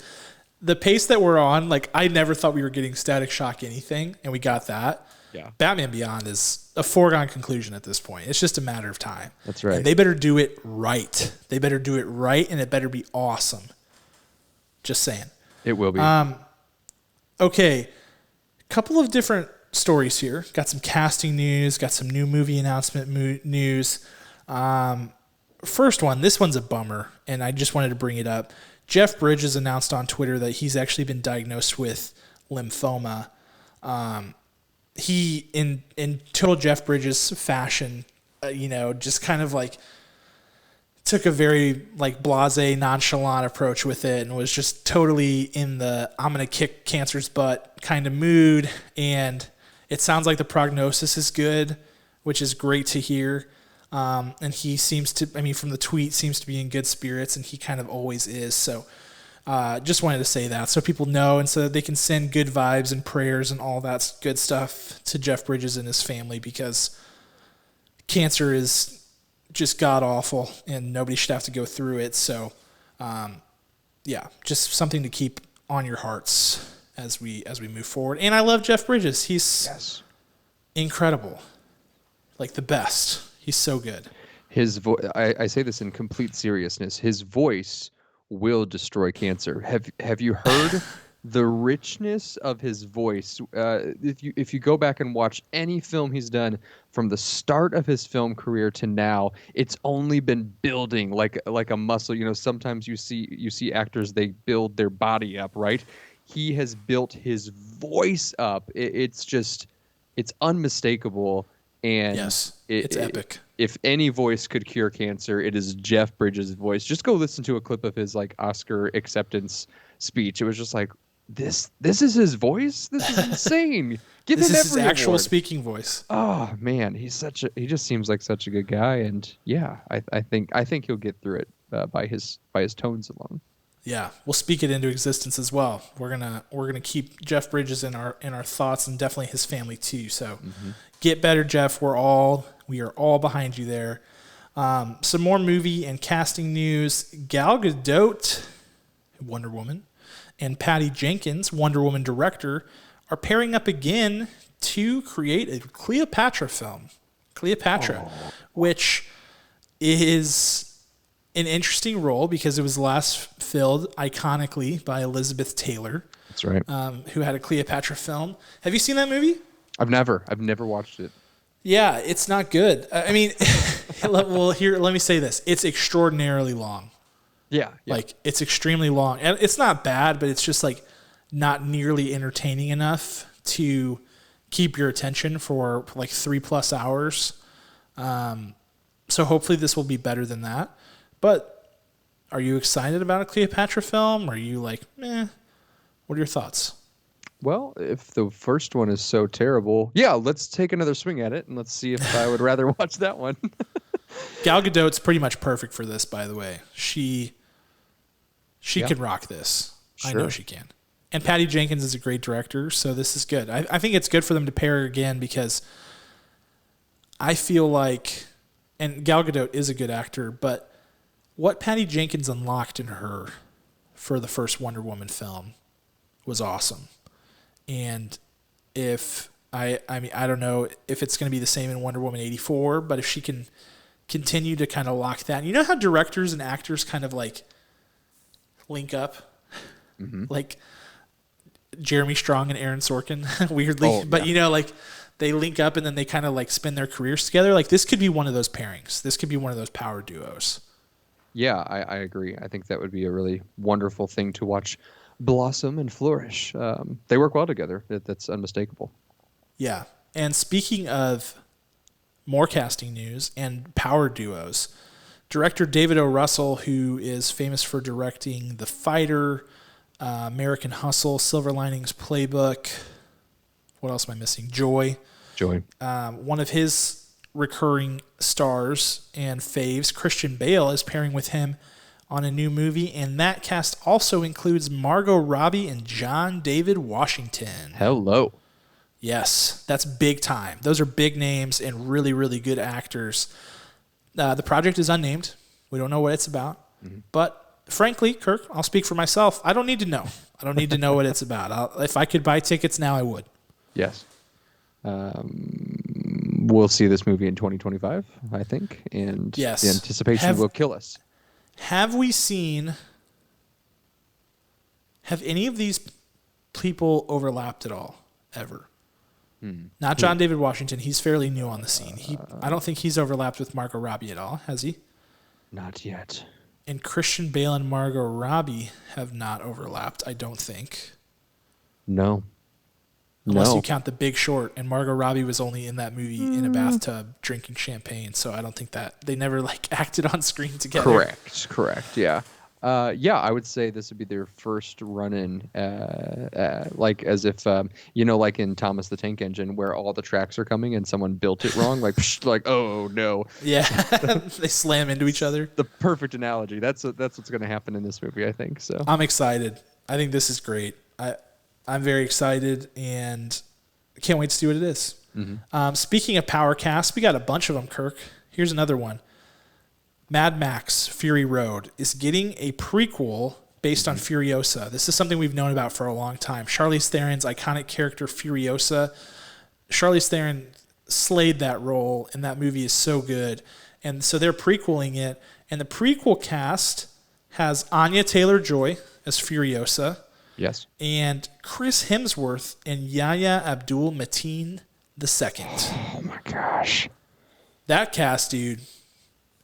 the pace that we're on, like I never thought we were getting Static Shock anything, and we got that. Yeah, Batman Beyond is a foregone conclusion at this point. It's just a matter of time. That's right. And they better do it right. They better do it right, and it better be awesome. Just saying. It will be. Okay. Couple of different stories here. Got some casting news. Got some new movie announcement news. First one. This one's a bummer, and I just wanted to bring it up. Jeff Bridges announced on Twitter that he's actually been diagnosed with lymphoma. He, in total Jeff Bridges fashion, just kind of like took a very like blasé, nonchalant approach with it and was just totally in the I'm going to kick cancer's butt kind of mood. And it sounds like the prognosis is good, which is great to hear. And he seems to, from the tweet, seems to be in good spirits, and he kind of always is. So Just wanted to say that so people know and so that they can send good vibes and prayers and all that good stuff to Jeff Bridges and his family, because cancer is just god-awful and nobody should have to go through it. So, just something to keep on your hearts as we move forward. And I love Jeff Bridges. He's incredible. Like the best. He's so good. His I say this in complete seriousness. His voice will destroy cancer. Have you heard the richness of his voice? If you go back and watch any film he's done from the start of his film career to now, it's only been building like a muscle. Sometimes you see actors, they build their body up, right? He has built his voice up. It's unmistakable. And yes, it's epic. If any voice could cure cancer, it is Jeff Bridges' voice. Just go listen to a clip of his Oscar acceptance speech. It was just like, this is his voice? This is insane. Give this him is every his actual award. speaking voice. Oh man, he just seems like such a good guy, and yeah, I think he'll get through it by his tones alone. Yeah, we'll speak it into existence as well. We're gonna keep Jeff Bridges in our thoughts, and definitely his family too. So get better, Jeff. We are all behind you there. Some more movie and casting news. Gal Gadot, Wonder Woman, and Patty Jenkins, Wonder Woman director, are pairing up again to create a Cleopatra film. Which is an interesting role because it was last filled iconically by Elizabeth Taylor. That's right. Who had a Cleopatra film. Have you seen that movie? I've never watched it. Yeah, it's not good. I mean, well, here, let me say this. It's extraordinarily long. Yeah. It's extremely long. And it's not bad, but it's just not nearly entertaining enough to keep your attention for 3+ hours. So hopefully this will be better than that. But are you excited about a Cleopatra film? Are you like, meh? What are your thoughts? Well, if the first one is so terrible, yeah, let's take another swing at it and let's see if I would rather watch that one. Gal Gadot's pretty much perfect for this, by the way. She can rock this. Sure. I know she can. And Patty Jenkins is a great director, so this is good. I think it's good for them to pair again because I feel like, and Gal Gadot is a good actor, but what Patty Jenkins unlocked in her for the first Wonder Woman film was awesome. And if I don't know if it's going to be the same in Wonder Woman 84, but if she can continue to kind of lock that. You know how directors and actors kind of link up? Mm-hmm. Like Jeremy Strong and Aaron Sorkin, weirdly. But they link up and then they kind of spin their careers together. This could be one of those pairings. This could be one of those power duos. Yeah, I agree. I think that would be a really wonderful thing to watch blossom and flourish. They work well together. That's unmistakable. Yeah. And speaking of more casting news and power duos, director David O. Russell, who is famous for directing The Fighter, American Hustle, Silver Linings Playbook. What else am I missing? Joy. One of his recurring stars and faves, Christian Bale, is pairing with him on a new movie, and that cast also includes Margot Robbie and John David Washington. Hello. Yes, that's big time. Those are big names and really, really good actors. The project is unnamed. We don't know what it's about. Mm-hmm. But frankly, Kirk, I'll speak for myself. I don't need to know. I don't need to know what it's about. If I could buy tickets now, I would. Yes. We'll see this movie in 2025, I think. And yes. The anticipation will kill us. Have any of these people overlapped at all, ever? Not John David Washington. He's fairly new on the scene. I don't think he's overlapped with Margot Robbie at all, has he? Not yet. And Christian Bale and Margot Robbie have not overlapped, I don't think. No. Unless you count The Big Short, and Margot Robbie was only in that movie in a bathtub drinking champagne, so I don't think that they never acted on screen together. Correct. Yeah. Yeah, I would say this would be their first run-in, like as if like in Thomas the Tank Engine, where all the tracks are coming and someone built it wrong, like like oh no. Yeah, they slam into each other. The perfect analogy. That's what's going to happen in this movie, I think. So I'm excited. I think this is great. I'm very excited and can't wait to see what it is. Mm-hmm. Speaking of power cast, we got a bunch of them, Kirk. Here's another one. Mad Max Fury Road is getting a prequel based on Furiosa. This is something we've known about for a long time. Charlize Theron's iconic character Furiosa. Charlize Theron slayed that role, and that movie is so good. And so they're prequeling it, and the prequel cast has Anya Taylor-Joy as Furiosa. Yes. And Chris Hemsworth and Yahya Abdul-Mateen II. Oh my gosh. That cast, dude,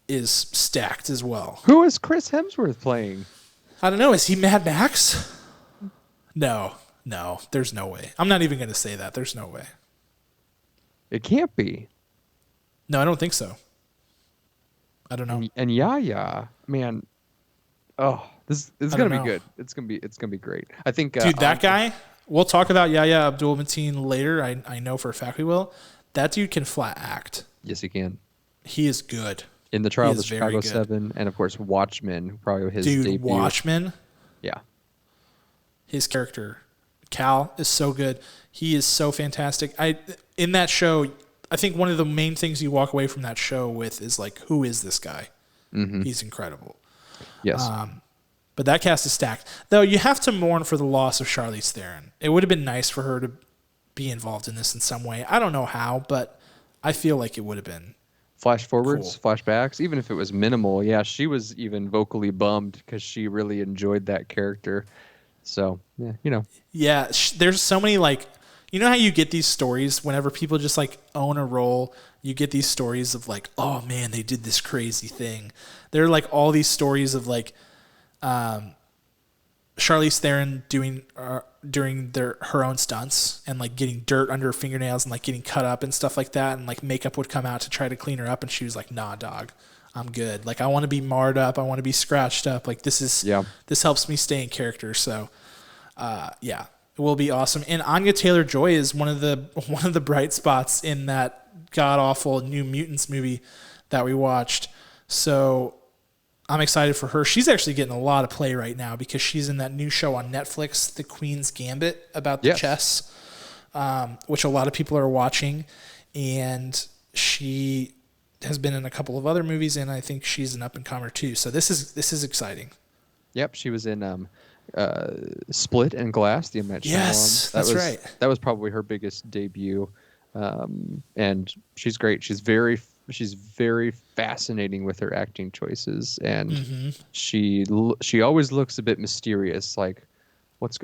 is stacked as well. Who is Chris Hemsworth playing? I don't know. Is he Mad Max? No. There's no way. I'm not even going to say that. There's no way. It can't be. No, I don't think so. I don't know. And Yaya, man. Oh, this is going to be good. It's going to be great. I think dude, that guy, we'll talk about Yahya Abdul-Mateen later. I know for a fact we will. That dude can flat act. Yes, he can. He is good. In the Trial of the Chicago 7, and of course Watchmen, probably his debut. Watchmen. Yeah. His character, Cal, is so good. He is so fantastic. In that show, I think one of the main things you walk away from that show with is like, who is this guy? Mm-hmm. He's incredible. Yes. But that cast is stacked. Though you have to mourn for the loss of Charlize Theron. It would have been nice for her to be involved in this in some way. I don't know how, but I feel like it would have been. Flash forwards, flashbacks, even if it was minimal. Yeah, she was even vocally bummed because she really enjoyed that character. So, yeah, Yeah, there's so many, like, you know how you get these stories whenever people just, like, own a role? You get these stories of, like, oh, man, they did this crazy thing. There are, like, all these stories of, like, Charlize Theron doing her own stunts and like getting dirt under her fingernails and like getting cut up and stuff like that, and like makeup would come out to try to clean her up, and she was like, nah, dog, I'm good. Like, I want to be marred up, I want to be scratched up. Like, this helps me stay in character. So it will be awesome. And Anya Taylor-Joy is one of the bright spots in that god awful New Mutants movie that we watched. So I'm excited for her. She's actually getting a lot of play right now because she's in that new show on Netflix, The Queen's Gambit, about the chess, which a lot of people are watching. And she has been in a couple of other movies, and I think she's an up-and-comer too. So this is exciting. Yep, she was in Split and Glass, the M. Night Shyamalan. Yes, that's right. That was probably her biggest debut, and she's great. She's very fascinating with her acting choices, and she always looks a bit mysterious. Like,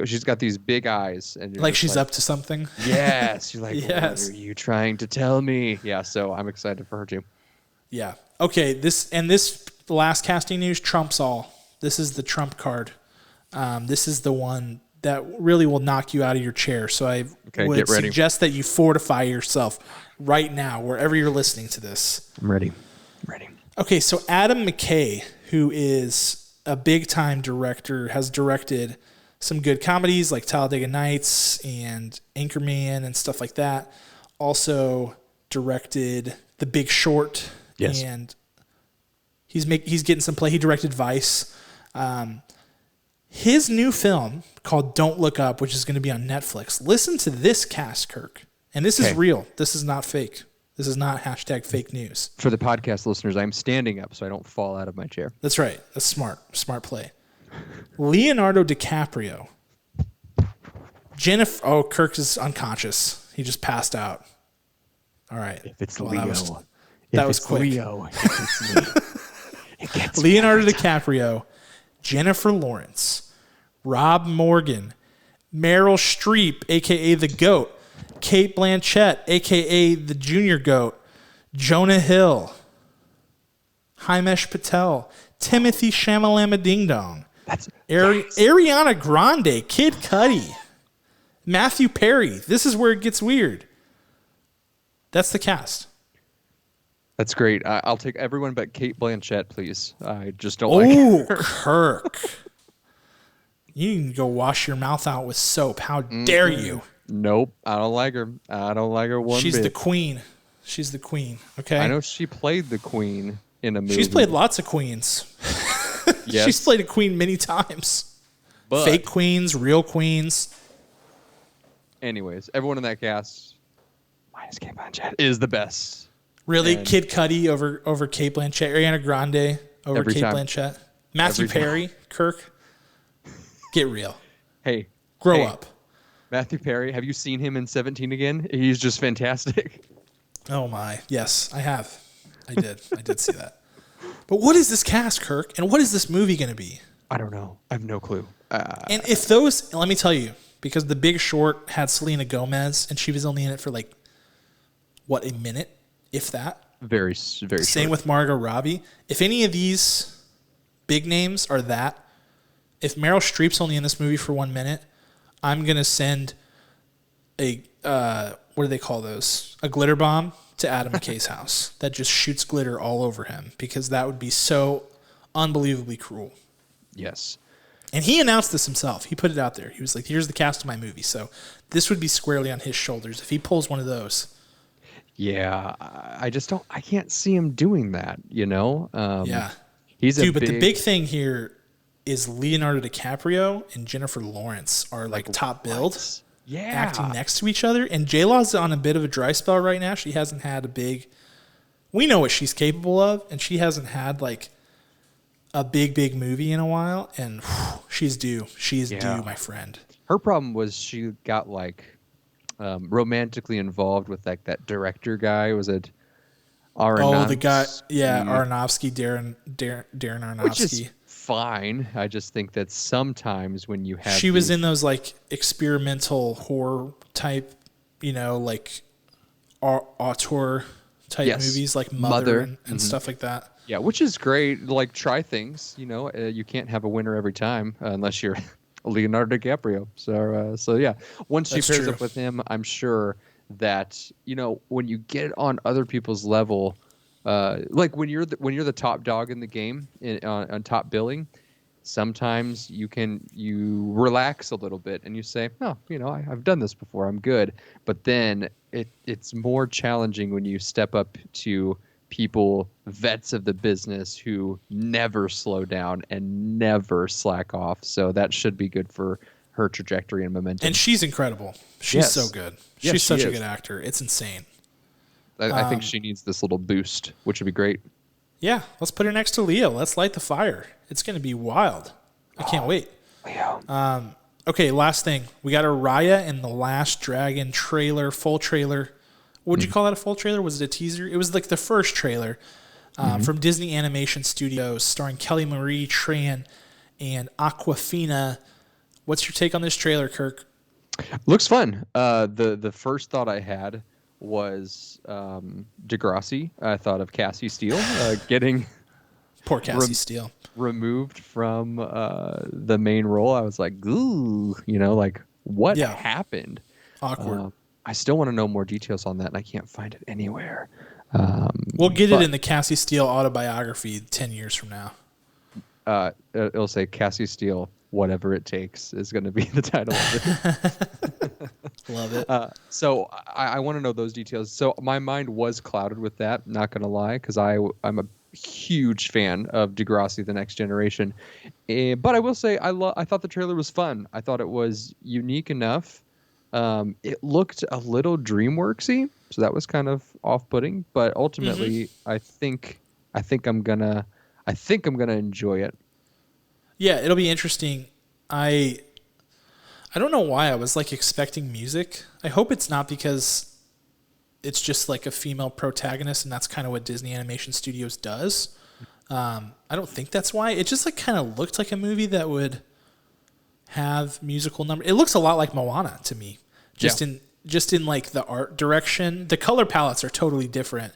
she's got these big eyes, and like she's up to something. Yes, she's like, yes. What are you trying to tell me? Yeah, so I'm excited for her too. Yeah. Okay. This last casting news trumps all. This is the trump card. This is the one that really will knock you out of your chair. So I would suggest that you fortify yourself right now, wherever you're listening to this. I'm ready. Okay, so Adam McKay, who is a big-time director, has directed some good comedies like Talladega Nights and Anchorman and stuff like that. Also directed The Big Short. Yes. And he's getting some play. He directed Vice. His new film called Don't Look Up, which is going to be on Netflix. Listen to this cast, Kirk. And this is real. This is not fake. This is not #fake news. For the podcast listeners, I'm standing up so I don't fall out of my chair. That's right. That's smart. Smart play. Leonardo DiCaprio. Jennifer. Oh, Kirk is unconscious. He just passed out. All right. If it's Leo. That was quick. Leo, it's me. It gets Leonardo DiCaprio, Jennifer Lawrence, Rob Morgan, Meryl Streep, a.k.a. The Goat, Kate Blanchett, a.k.a. the Junior Goat, Jonah Hill, Himesh Patel, Timothy Shamalama Ding Dong, Ariana Grande, Kid Cudi, Matthew Perry. This is where it gets weird. That's the cast. That's great. I'll take everyone but Kate Blanchett, please. I just don't like Oh, her. Kirk. You can go wash your mouth out with soap. How dare you? Nope, I don't like her. I don't like her one She's bit. the queen. She's the queen, okay? I know she played the queen in a movie. She's played lots of queens. Yes. She's played a queen many times. But Fake queens, real queens. anyways, everyone in that cast, minus Kate Blanchett, is the best. Really? And Kid Cudi over Kate Blanchett. Ariana Grande over Every Kate time. Blanchett. Matthew Every time. Perry. Kirk. Get real. Hey, Grow up. Matthew Perry, have you seen him in 17 again? He's just fantastic. Oh my. Yes, I have. I did. I did see that. But what is this cast, Kirk? And what is this movie going to be? I don't know. I have no clue. And if those, let me tell you, because The Big Short had Selena Gomez, and she was only in it for like, what, a minute, if that? Very, very Same short. with Margot Robbie. If any of these big names are that, if Meryl Streep's only in this movie for 1 minute, I'm going to send a, what do they call those? A glitter bomb to Adam McKay's house that just shoots glitter all over him, because that would be so unbelievably cruel. Yes. And he announced this himself. He put it out there. He was like, here's the cast of my movie. So this would be squarely on his shoulders if he pulls one of those. Yeah, I just don't. I can't see him doing that. Yeah. He's Dude, but the big thing here is Leonardo DiCaprio and Jennifer Lawrence are like top billed, Yeah, acting next to each other. And J-Law's on a bit of a dry spell right now. She hasn't had a big. We know what she's capable of, and she hasn't had like a big movie in a while. And whew, she's due. She is due, my friend. Her problem was she got like romantically involved with like that director guy. Was it Aronofsky? Oh, the guy, yeah, Aronofsky, Darren Aronofsky. Which is fine. I just think that sometimes when you have she was in those like experimental horror type, like auteur type movies like Mother and stuff like that. Yeah, which is great. Like, try things. You can't have a winner every time unless you're Leonardo DiCaprio. So yeah, once she That's pairs true. up with him, I'm sure that when you get on other people's level, like when you're the top dog in the game on top billing, sometimes you relax a little bit and you say, oh, I've done this before, I'm good. But then it's more challenging when you step up to people, vets of the business, who never slow down and never slack off. So that should be good for her trajectory and momentum. And she's incredible. She's so good. Yes, She's such she a is. good actor. It's insane. I think she needs this little boost, which would be great. Yeah, let's put her next to Leo. Let's light the fire. It's going to be wild. I can't wait. Leo. Okay, last thing. We got a Raya and the Last Dragon trailer, full trailer. Would you call that a full trailer? Was it a teaser? It was like the first trailer from Disney Animation Studios, starring Kelly Marie Tran and Aquafina. What's your take on this trailer, Kirk? Looks fun. The first thought I had was Degrassi. I thought of Cassie Steele getting Poor Cassie Steele. removed from the main role. I was like, ooh, like what happened? Awkward. I still want to know more details on that, and I can't find it anywhere. We'll get it in the Cassie Steele autobiography 10 years from now. It'll say Cassie Steele, whatever it takes, is going to be the title of it. Love it. So I want to know those details. So my mind was clouded with that, not going to lie, because I'm a huge fan of Degrassi: The Next Generation. But I will say I thought the trailer was fun. I thought it was unique enough. It looked a little DreamWorksy, so that was kind of off-putting. But ultimately, I think I'm gonna enjoy it. Yeah, it'll be interesting. I don't know why I was like expecting music. I hope it's not because it's just like a female protagonist, and that's kind of what Disney Animation Studios does. I don't think that's why. It just like kind of looked like a movie that would have musical numbers. It looks a lot like Moana to me, just in like the art direction. The color palettes are totally different.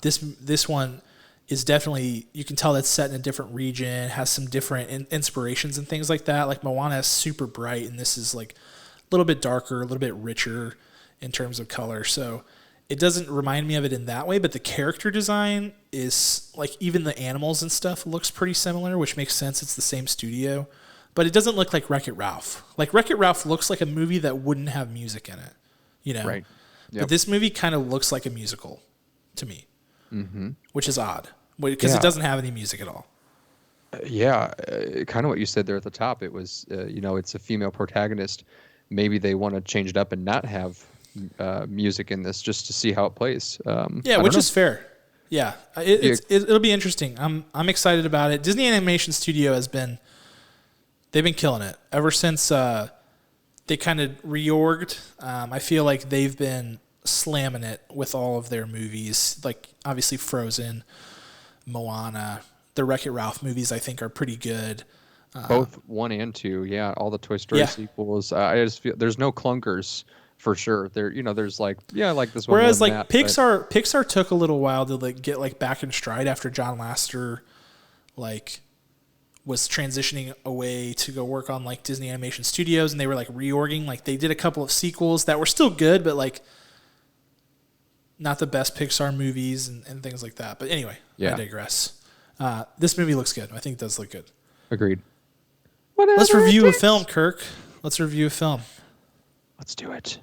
This one is definitely, you can tell it's set in a different region, has some different inspirations and things like that. Like Moana is super bright, and this is like a little bit darker, a little bit richer in terms of color. So it doesn't remind me of it in that way, but the character design is like even the animals and stuff looks pretty similar, which makes sense. It's the same studio, but it doesn't look like Wreck-It Ralph. Like Wreck-It Ralph looks like a movie that wouldn't have music in it, you know? Right. Yep. But this movie kind of looks like a musical to me, which is odd because Yeah. it doesn't have any music at all. Kind of what you said there at the top. It was, it's a female protagonist. Maybe they want to change it up and not have music in this just to see how it plays. Which is fair. Yeah, it'll be interesting. I'm excited about it. Disney Animation Studio they've been killing it ever since they kind of reorged. I feel like they've been slamming it with all of their movies, like obviously Frozen, Moana. The Wreck-It Ralph movies, I think, are pretty good. Both 1 and 2, yeah. All the Toy Story sequels. I just feel there's no clunkers for sure. There's like this one. Whereas like Pixar took a little while to like get like back in stride after John Lasseter like was transitioning away to go work on like Disney Animation Studios, and they were like reorging. Like they did a couple of sequels that were still good, but like not the best Pixar movies and things like that. But anyway, I digress. This movie looks good. I think it does look good. Agreed. Let's review a film, Kirk. Let's review a film. Let's do it.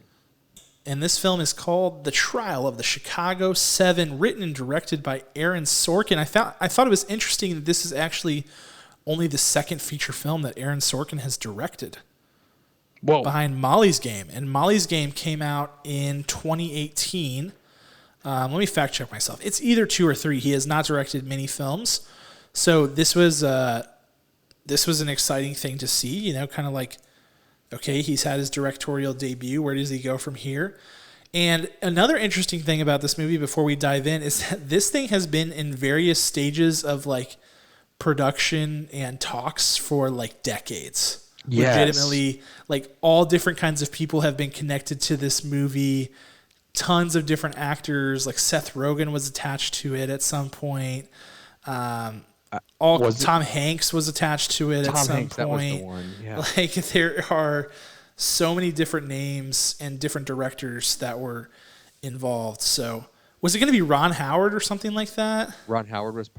And this film is called The Trial of the Chicago 7, written and directed by Aaron Sorkin. I thought it was interesting that this is actually only the second feature film that Aaron Sorkin has directed. Whoa. Behind Molly's Game. And Molly's Game came out in 2018. Let me fact check myself. It's either 2 or 3. He has not directed many films. So this was an exciting thing to see, kind of like, okay, he's had his directorial debut. Where does he go from here? And another interesting thing about this movie before we dive in is that this thing has been in various stages of like production and talks for like decades. Yes. Legitimately, like all different kinds of people have been connected to this movie. Tons of different actors, like Seth Rogen was attached to it at some point. Tom Hanks was attached to it at some point. That was the one. Yeah. Like there are so many different names and different directors that were involved. So was it going to be Ron Howard or something like that? Ron Howard was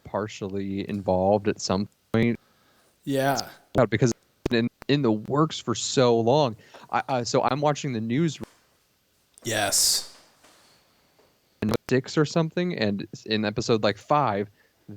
partially involved at some point. Yeah, because in the works for so long. So I'm watching the news. Yes. 6 or something, and in episode like 5,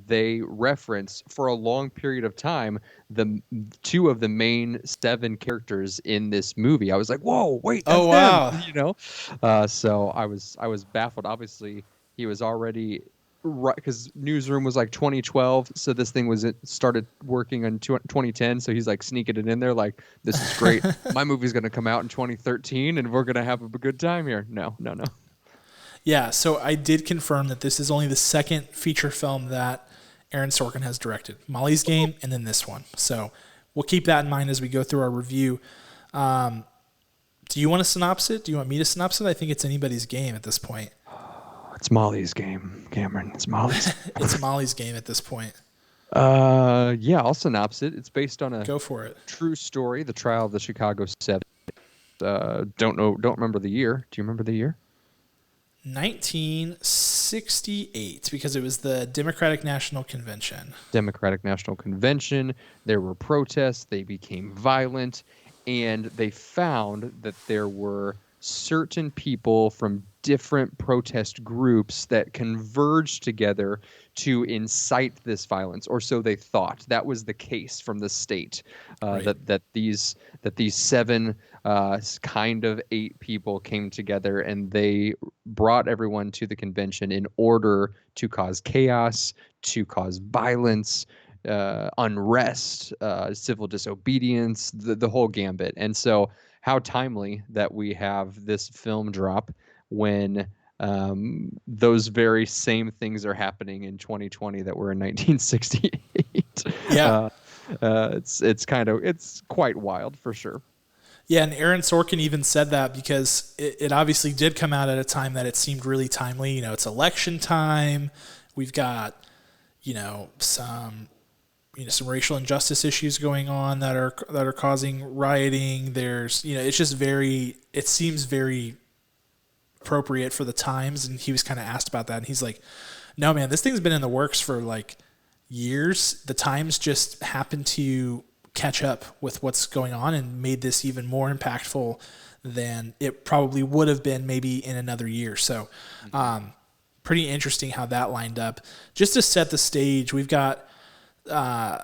they reference for a long period of time the 2 of the main 7 characters in this movie. I was like, "Whoa, wait, that's them," wow. So I was baffled. Obviously, he was already right because Newsroom was like 2012, so this thing started working in 2010. So he's like sneaking it in there, like, "This is great. My movie's gonna come out in 2013, and we're gonna have a good time here." No. Yeah, so I did confirm that this is only the second feature film that Aaron Sorkin has directed. Molly's Game and then this one. So we'll keep that in mind as we go through our review. Do you want to synopsis it? Do you want me to synopsis it? I think it's anybody's game at this point. It's Molly's Game, Cameron. It's Molly's. It's Molly's Game at this point. Yeah, I'll synopsis it. It's based on a Go for it. True story, The Trial of the Chicago 7. Don't remember the year. Do you remember the year? 1968, because it was the Democratic National Convention. There were protests. They became violent, and they found that there were certain people from different protest groups that converged together to incite this violence, or so they thought. That was the case from the state. Right. That these 7 kind of 8 people came together, and they brought everyone to the convention in order to cause chaos, to cause violence, unrest, civil disobedience, the whole gambit. And so, how timely that we have this film drop when those very same things are happening in 2020 that were in 1968. Yeah. It's quite wild for sure. Yeah, and Aaron Sorkin even said that because it obviously did come out at a time that it seemed really timely. It's election time. We've got, some racial injustice issues going on that are causing rioting. There's, it seems very appropriate for the times. And he was kind of asked about that. And he's like, no, man, this thing's been in the works for like years. The times just happened to catch up with what's going on and made this even more impactful than it probably would have been maybe in another year. So pretty interesting how that lined up. Just to set the stage, we've got a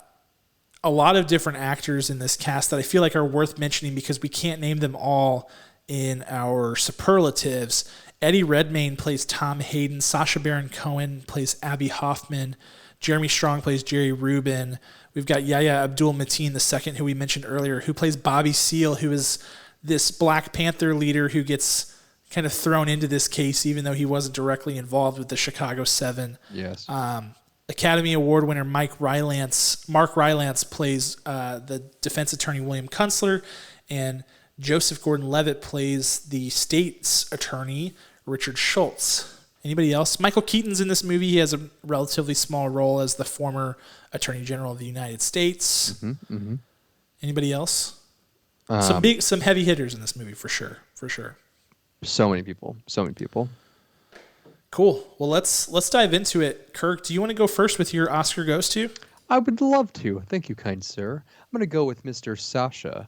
lot of different actors in this cast that I feel like are worth mentioning because we can't name them all in our superlatives. Eddie Redmayne plays Tom Hayden. Sacha Baron Cohen plays Abby Hoffman. Jeremy Strong plays Jerry Rubin. We've got Yahya Abdul-Mateen II, who we mentioned earlier, who plays Bobby Seale, who is this Black Panther leader who gets kind of thrown into this case even though he wasn't directly involved with the Chicago 7. Yes. Academy Award winner Mark Rylance plays the defense attorney William Kunstler, and Joseph Gordon-Levitt plays the state's attorney Richard Schultz. Anybody else? Michael Keaton's in this movie. He has a relatively small role as the former Attorney General of the United States. Anybody else? Some heavy hitters in this movie for sure. So many people. Cool. Well, let's dive into it. Kirk, do you want to go first with your Oscar goes to? I would love to. Thank you, kind sir. I'm going to go with Mr. Sacha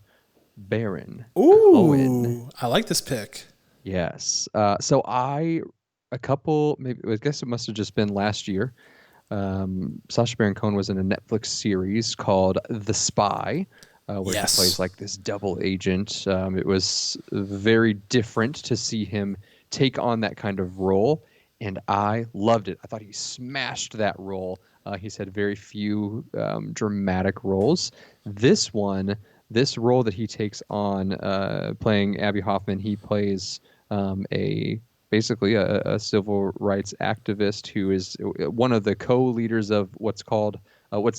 Baron Cohen. I like this pick. Yes. Maybe I guess it must have just been last year. Sacha Baron Cohen was in a Netflix series called The Spy, where he plays like this double agent. It was very different to see him take on that kind of role, and I loved it. I thought he smashed that role. He's had very few dramatic roles. This role that he takes on playing Abby Hoffman, he plays basically a civil rights activist who is one of the co-leaders of what's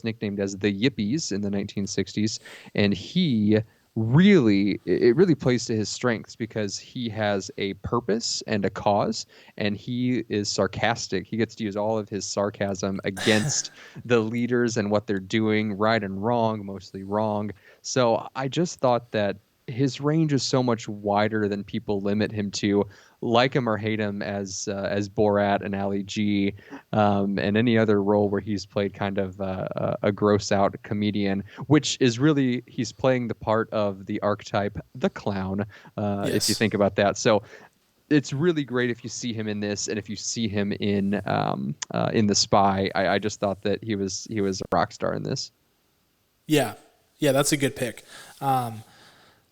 nicknamed as the Yippies in the 1960s. And it really plays to his strengths because he has a purpose and a cause, and he is sarcastic. He gets to use all of his sarcasm against the leaders and what they're doing, right and wrong, mostly wrong. So I just thought that his range is so much wider than people limit him to. Like him or hate him as Borat and Ali G, and any other role where he's played kind of a gross out comedian, which is really, he's playing the part of the archetype, the clown, if you think about that. So it's really great if you see him in this, and if you see him in The Spy. I just thought that he was a rock star in this. Yeah, that's a good pick.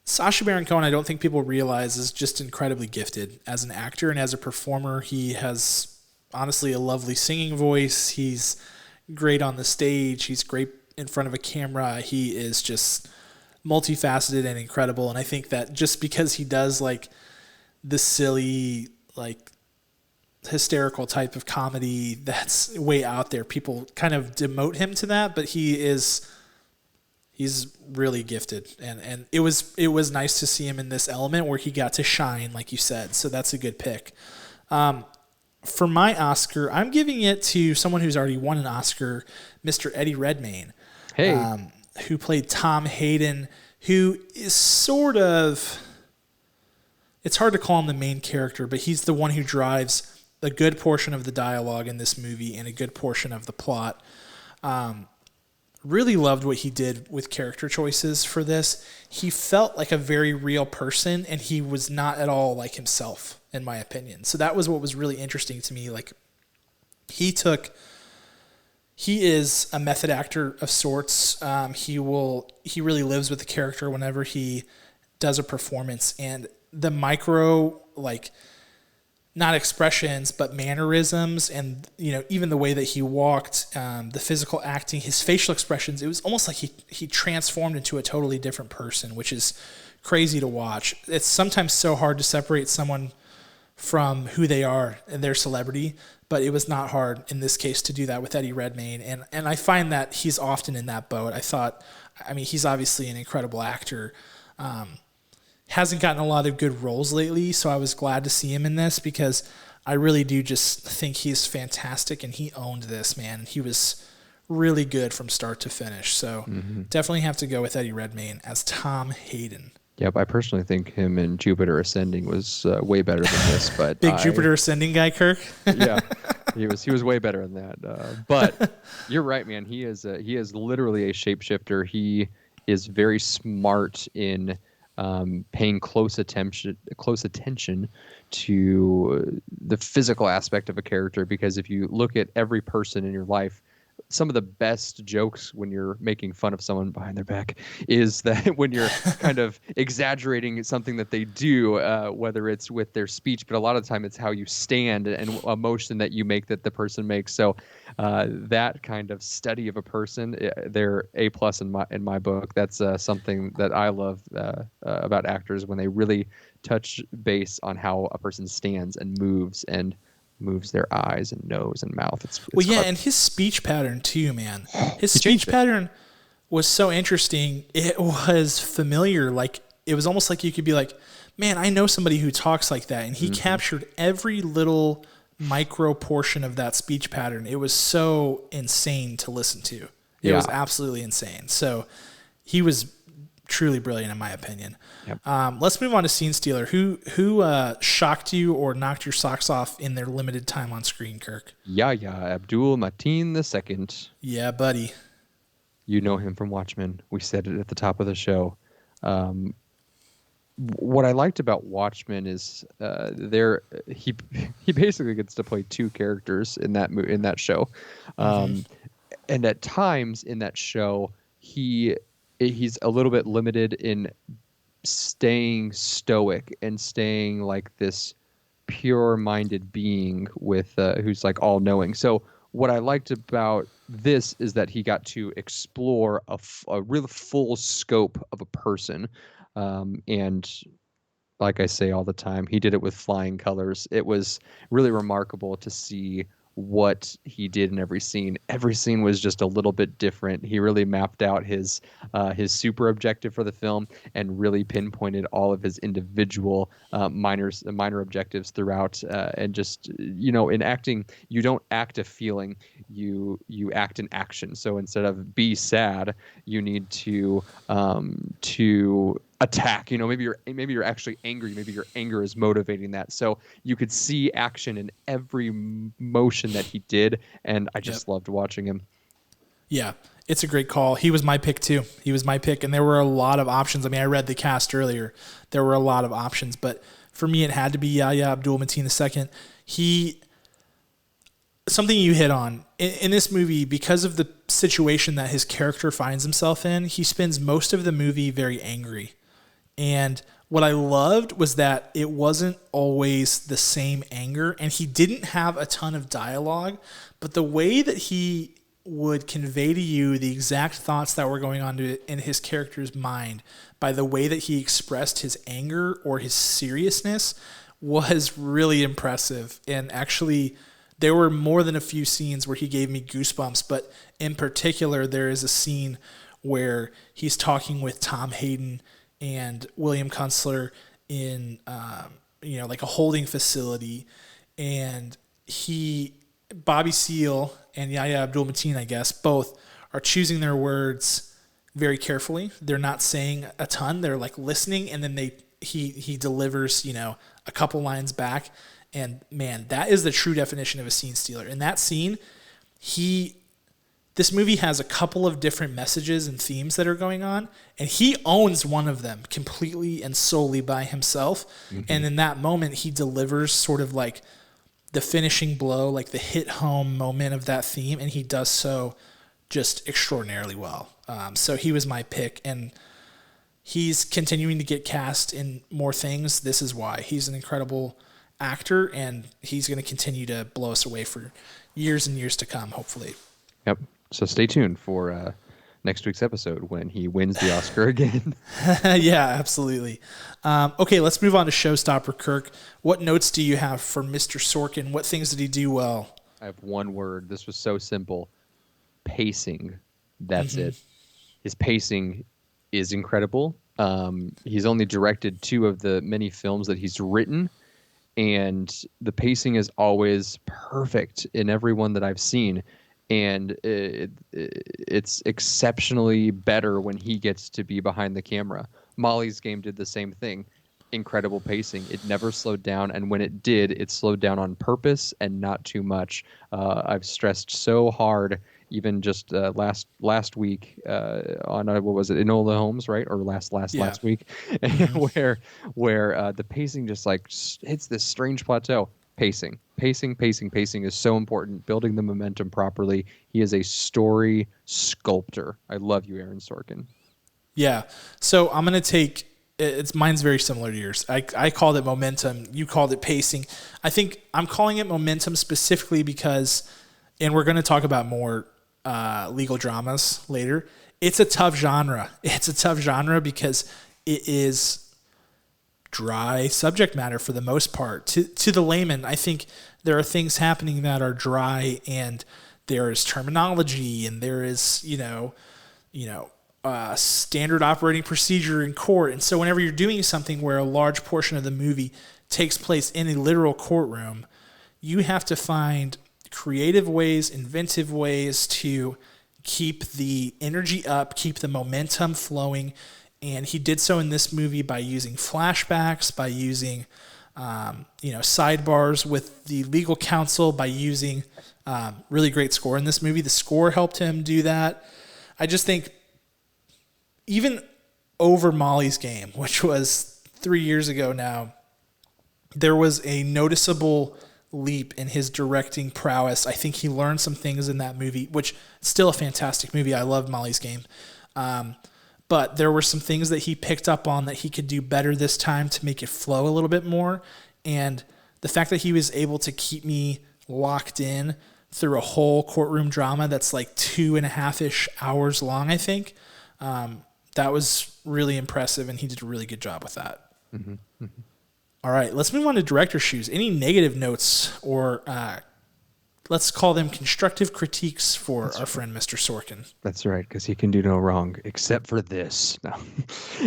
Sacha Baron Cohen, I don't think people realize, is just incredibly gifted as an actor and as a performer. He has, honestly, a lovely singing voice. He's great on the stage. He's great in front of a camera. He is just multifaceted and incredible. And I think that just because he does like the silly, like hysterical type of comedy that's way out there, people kind of demote him to that, but he's really gifted, and it was nice to see him in this element where he got to shine, like you said. So that's a good pick. For my Oscar, I'm giving it to someone who's already won an Oscar, Mr. Eddie Redmayne, who played Tom Hayden, who is sort of, it's hard to call him the main character, but he's the one who drives a good portion of the dialogue in this movie and a good portion of the plot. Really loved what he did with character choices for this. He felt like a very real person, and he was not at all like himself, in my opinion. So that was what was really interesting to me. Like, he is a method actor of sorts. He really lives with the character whenever he does a performance, and the micro, like, not expressions, but mannerisms, and even the way that he walked, the physical acting, his facial expressions, it was almost like he transformed into a totally different person, which is crazy to watch. It's sometimes so hard to separate someone from who they are and their celebrity, but it was not hard in this case to do that with Eddie Redmayne, and I find that he's often in that boat. He's obviously an incredible actor. Hasn't gotten a lot of good roles lately, so I was glad to see him in this because I really do just think he's fantastic, and he owned this, man. He was really good from start to finish, so definitely have to go with Eddie Redmayne as Tom Hayden. Yep, I personally think him in Jupiter Ascending was way better than this, but Big Jupiter Ascending guy, Kirk. yeah, he was way better than that. But you're right, man. He is literally a shapeshifter. He is very smart in paying close attention to the physical aspect of a character. Because if you look at every person in your life, some of the best jokes when you're making fun of someone behind their back is that when you're kind of exaggerating something that they do, whether it's with their speech, but a lot of the time it's how you stand and a motion that you make that the person makes. So that kind of study of a person, they're A+ in my book. That's something that I love about actors, when they really touch base on how a person stands and moves their eyes and nose and mouth. It's Well, yeah, hard. and his speech pattern too, man. His He changed speech it. pattern was so interesting. It was familiar. Like, it was almost like you could be like, man, I know somebody who talks like that. And he captured every little micro portion of that speech pattern. It was so insane to listen to. It was absolutely insane. So he was truly brilliant, in my opinion. Yep. Let's move on to Scene Stealer. Who shocked you or knocked your socks off in their limited time on screen, Kirk? Yahya Abdul Mateen II. Yeah, buddy. You know him from Watchmen. We said it at the top of the show. What I liked about Watchmen is he basically gets to play two characters in that show, and at times in that show he's a little bit limited in staying stoic and staying like this pure-minded being with who's like all-knowing. So what I liked about this is that he got to explore a real full scope of a person, and like I say all the time, he did it with flying colors. It was really remarkable to see what he did in every scene. Every scene was just a little bit different. He really mapped out his super objective for the film and really pinpointed all of his individual minor objectives throughout. And just, in acting, you don't act a feeling, you act an action. So instead of be sad, you need to attack. Maybe you're actually angry. Maybe your anger is motivating that. So you could see action in every motion that he did, and I just loved watching him. Yeah, it's a great call. He was my pick too. He was my pick, and there were a lot of options. I mean, I read the cast earlier. There were a lot of options, but for me, it had to be Yahya Abdul Mateen II. Something you hit on in this movie, because of the situation that his character finds himself in, he spends most of the movie very angry. And what I loved was that it wasn't always the same anger, and he didn't have a ton of dialogue, but the way that he would convey to you the exact thoughts that were going on in his character's mind by the way that he expressed his anger or his seriousness was really impressive. And actually, there were more than a few scenes where he gave me goosebumps, but in particular, there is a scene where he's talking with Tom Hayden and William Kunstler in, like a holding facility, and Bobby Seale and Yahya Abdul Mateen, I guess, both are choosing their words very carefully. They're not saying a ton. They're like listening, and then he delivers, a couple lines back. And man, that is the true definition of a scene stealer. In that scene, this movie has a couple of different messages and themes that are going on, and he owns one of them completely and solely by himself. Mm-hmm. And in that moment, he delivers sort of like the finishing blow, like the hit home moment of that theme, and he does so just extraordinarily well. So he was my pick, and he's continuing to get cast in more things. This is why. He's an incredible actor, and he's going to continue to blow us away for years and years to come, hopefully. Yep. So stay tuned for next week's episode when he wins the Oscar again. Yeah, absolutely. Okay, let's move on to Showstopper, Kirk. What notes do you have for Mr. Sorkin? What things did he do well? I have one word. This was so simple. Pacing. That's it. His pacing is incredible. He's only directed 2 of the many films that he's written, and the pacing is always perfect in every one that I've seen. And it's exceptionally better when he gets to be behind the camera. Molly's Game did the same thing. Incredible pacing. It never slowed down, and when it did, it slowed down on purpose and not too much. I've stressed so hard, even just last week on what was it, Enola Holmes, right? Or last week, where the pacing just like hits this strange plateau. Pacing is so important. Building the momentum properly. He is a story sculptor. I love you, Aaron Sorkin. Yeah. So I'm gonna take. Mine's very similar to yours. I called it momentum. You called it pacing. I think I'm calling it momentum specifically because, and we're going to talk about more legal dramas later. It's a tough genre. It's a tough genre because it is dry subject matter for the most part. To the layman, I think there are things happening that are dry, and there is terminology, and there is standard operating procedure in court. And so whenever you're doing something where a large portion of the movie takes place in a literal courtroom, you have to find creative ways, inventive ways to keep the energy up, keep the momentum flowing. And he did so in this movie by using flashbacks, by using sidebars with the legal counsel, by using really great score in this movie. The score helped him do that. I just think even over Molly's Game, which was 3 years ago now, there was a noticeable leap in his directing prowess. I think he learned some things in that movie, which is still a fantastic movie. I love Molly's Game. But there were some things that he picked up on that he could do better this time to make it flow a little bit more. And the fact that he was able to keep me locked in through a whole courtroom drama that's like 2.5-ish hours long, I think, that was really impressive, and he did a really good job with that. Mm-hmm. Mm-hmm. All right, let's move on to director's shoes. Any negative notes or let's call them constructive critiques for our friend Mr. Sorkin? That's right, because he can do no wrong except for this. No.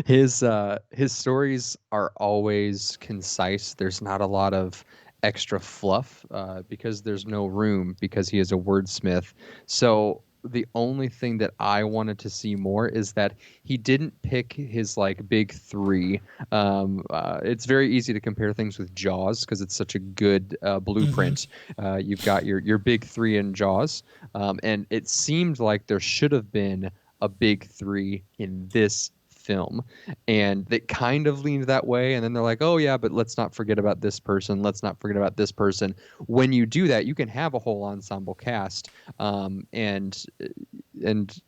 His stories are always concise. There's not a lot of extra fluff because there's no room, because he is a wordsmith. So the only thing that I wanted to see more is that he didn't pick his like big three. It's very easy to compare things with Jaws because it's such a good blueprint. Mm-hmm. You've got your big three in Jaws, and it seemed like there should have been a big three in this film, and they kind of leaned that way, and then they're like, oh yeah, but let's not forget about this person, let's not forget about this person. When you do that, you can have a whole ensemble cast and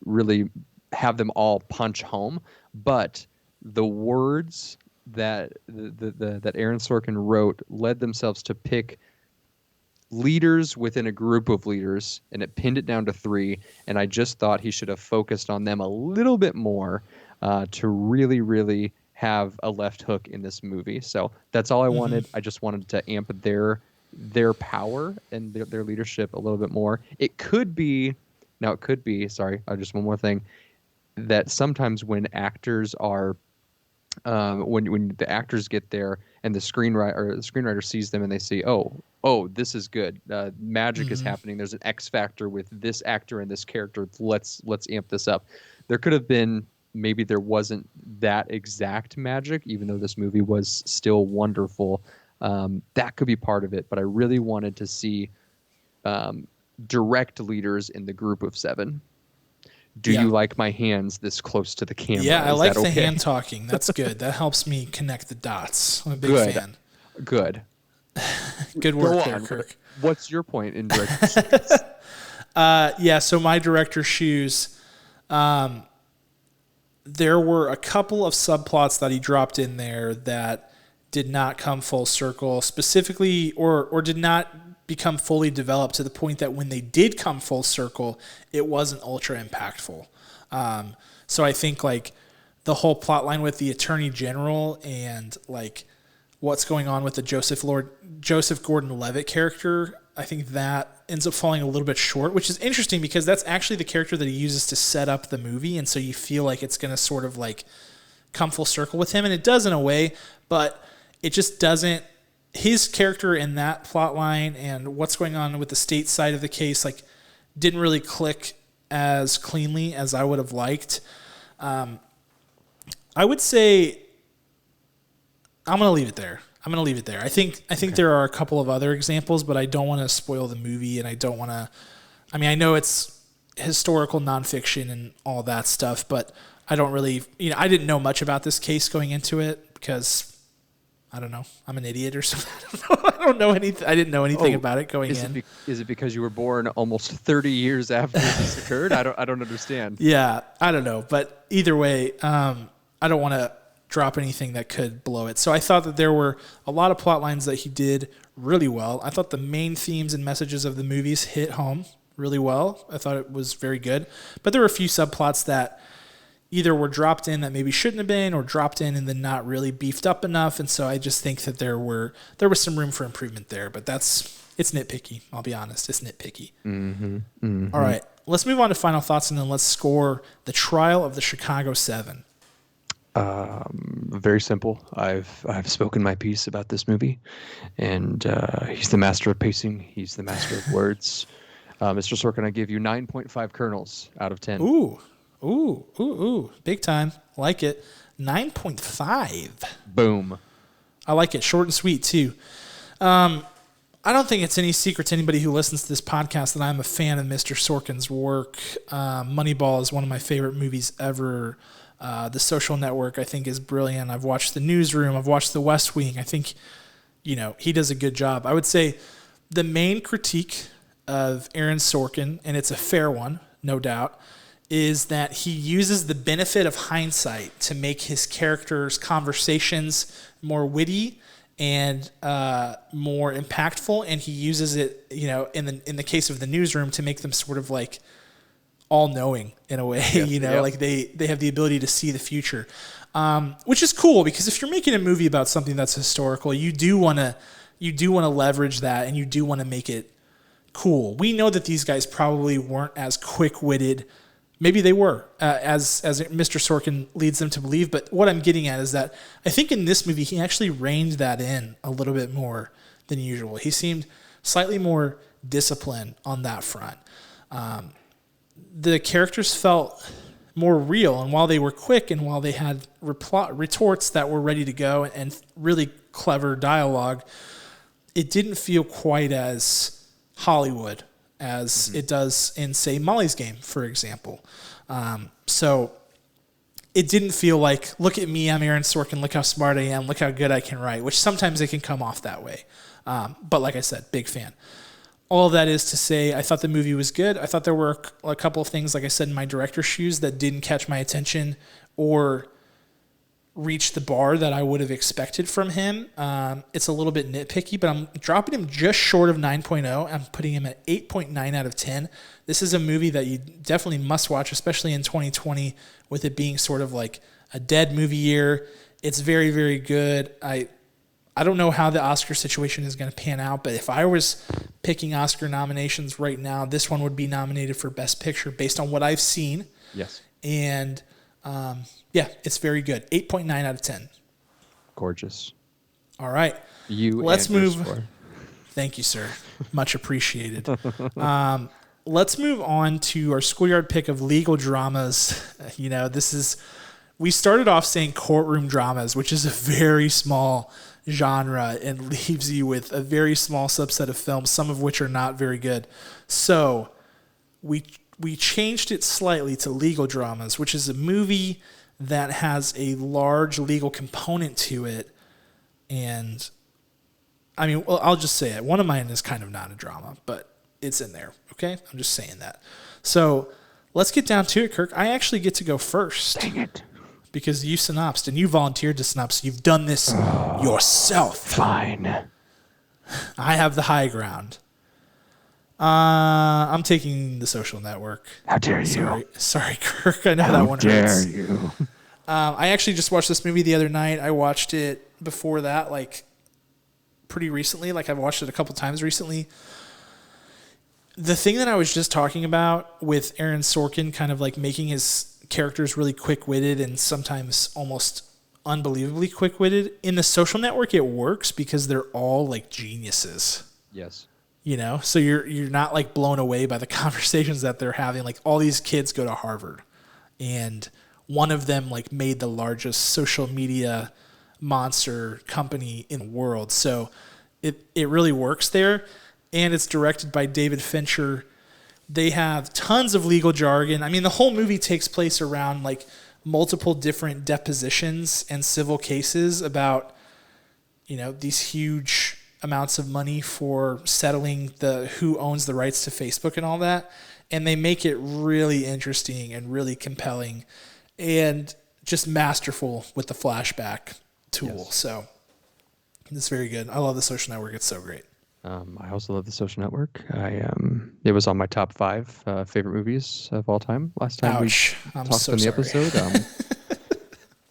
really have them all punch home, but the words that that Aaron Sorkin wrote led themselves to pick leaders within a group of leaders, and it pinned it down to three, and I just thought he should have focused on them a little bit more to really, really have a left hook in this movie. So that's all I wanted. I just wanted to amp their power and their leadership a little bit more. It could be, sorry, just one more thing, that sometimes when actors are, when the actors get there and the screenwriter sees them and they say, oh, this is good. Magic is happening. There's an X factor with this actor and this character. Let's amp this up. There could have been, maybe there wasn't that exact magic, even though this movie was still wonderful. That could be part of it, but I really wanted to see direct leaders in the group of seven. Do you like my hands this close to the camera? Yeah, I like the hand talking. That's good. That helps me connect the dots. I'm a big fan. Good. Good work there, Kirk. What's your point in director shoes? So my director shoes, there were a couple of subplots that he dropped in there that did not come full circle, specifically, or did not become fully developed to the point that when they did come full circle, it wasn't ultra impactful. So I think like the whole plot line with the Attorney General and like what's going on with the Joseph Gordon-Levitt character, I think that ends up falling a little bit short, which is interesting because that's actually the character that he uses to set up the movie, and so you feel like it's going to sort of like come full circle with him, and it does in a way, but it just doesn't. His character in that plot line and what's going on with the state side of the case like didn't really click as cleanly as I would have liked. I would say I'm going to leave it there. I think there are a couple of other examples, but I don't want to spoil the movie, and I don't want to. I mean, I know it's historical nonfiction and all that stuff, but I don't really. I didn't know much about this case going into it because I don't know. I'm an idiot or something. I don't know anything. I didn't know anything about it going in. Is it because you were born almost 30 years after this occurred? I don't understand. Yeah, I don't know, but either way, I don't want to drop anything that could blow it. So I thought that there were a lot of plot lines that he did really well. I thought the main themes and messages of the movies hit home really well. I thought it was very good. But there were a few subplots that either were dropped in that maybe shouldn't have been, or dropped in and then not really beefed up enough. And so I just think that there was some room for improvement there. But it's nitpicky. I'll be honest. It's nitpicky. Mm-hmm. Mm-hmm. All right. Let's move on to final thoughts, and then let's score The Trial of the Chicago 7. Very simple. I've spoken my piece about this movie, and he's the master of pacing. He's the master of words. Mr. Sorkin, I give you 9.5 kernels out of 10. Ooh, big time. Like it. 9.5. Boom. I like it. Short and sweet too. I don't think it's any secret to anybody who listens to this podcast that I'm a fan of Mr. Sorkin's work. Moneyball is one of my favorite movies ever. The Social Network, I think, is brilliant. I've watched The Newsroom. I've watched The West Wing. I think, he does a good job. I would say the main critique of Aaron Sorkin, and it's a fair one, no doubt, is that he uses the benefit of hindsight to make his characters' conversations more witty and more impactful, and he uses it, in the case of The Newsroom, to make them sort of like all-knowing in a way, like they have the ability to see the future, which is cool, because if you're making a movie about something that's historical, you do want to leverage that, and you do want to make it cool. We know that these guys probably weren't as quick-witted. Maybe they were, as Mr. Sorkin leads them to believe. But what I'm getting at is that I think in this movie, he actually reined that in a little bit more than usual. He seemed slightly more disciplined on that front. The characters felt more real, and while they were quick, and while they had retorts that were ready to go and really clever dialogue, it didn't feel quite as Hollywood as it does in, say, Molly's Game, for example. So it didn't feel like, look at me, I'm Aaron Sorkin, look how smart I am, look how good I can write, which sometimes it can come off that way. But like I said, big fan. All of that is to say, I thought the movie was good. I thought there were a couple of things, like I said, in my director's shoes that didn't catch my attention or reach the bar that I would have expected from him. It's a little bit nitpicky, but I'm dropping him just short of 9.0. I'm putting him at 8.9 out of 10. This is a movie that you definitely must watch, especially in 2020, with it being sort of like a dead movie year. It's very, very good. I don't know how the Oscar situation is going to pan out, but if I was picking Oscar nominations right now, this one would be nominated for Best Picture based on what I've seen. Yes. And yeah, it's very good. 8.9 out of 10. Gorgeous. All right. Let's move. Thank you, sir. Much appreciated. Let's move on to our Schoolyard pick of legal dramas. We started off saying courtroom dramas, which is a very small genre and leaves you with a very small subset of films, some of which are not very good. So we changed it slightly to legal dramas, which is a movie that has a large legal component to it. And I mean, well, I'll just say it. One of mine is kind of not a drama, but it's in there. Okay. I'm just saying that. So let's get down to it, Kirk. I actually get to go first. Dang it. Because you synopsed and you volunteered to synopsis. You've done this yourself. Fine. I have the high ground. I'm taking The Social Network. How dare you? Sorry, Kirk. I know that one hurts. How dare you? I actually just watched this movie the other night. I watched it before that, like, pretty recently. Like, I've watched it a couple times recently. The thing that I was just talking about with Aaron Sorkin kind of like making his characters really quick-witted and sometimes almost unbelievably quick-witted, in The Social Network it works because they're all like geniuses. Yes. So you're not like blown away by the conversations that they're having. Like, all these kids go to Harvard, and one of them like made the largest social media monster company in the world. So it really works there. And it's directed by David Fincher. They have tons of legal jargon. I mean, the whole movie takes place around like multiple different depositions and civil cases about, these huge amounts of money for settling who owns the rights to Facebook and all that. And they make it really interesting and really compelling and just masterful with the flashback tool. Yes. So it's very good. I love The Social Network. It's so great. I also love The Social Network. It was on my top 5 favorite movies of all time last time we talked in the episode.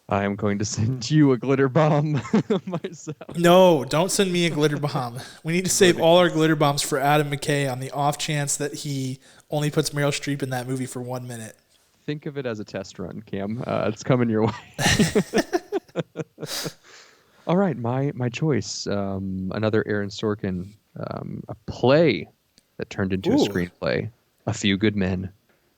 I am going to send you a glitter bomb myself. No, don't send me a glitter bomb. We need to save all our glitter bombs for Adam McKay on the off chance that he only puts Meryl Streep in that movie for 1 minute. Think of it as a test run, Cam. It's coming your way. All right, my choice. Another Aaron Sorkin, a play that turned into a screenplay. A Few Good Men.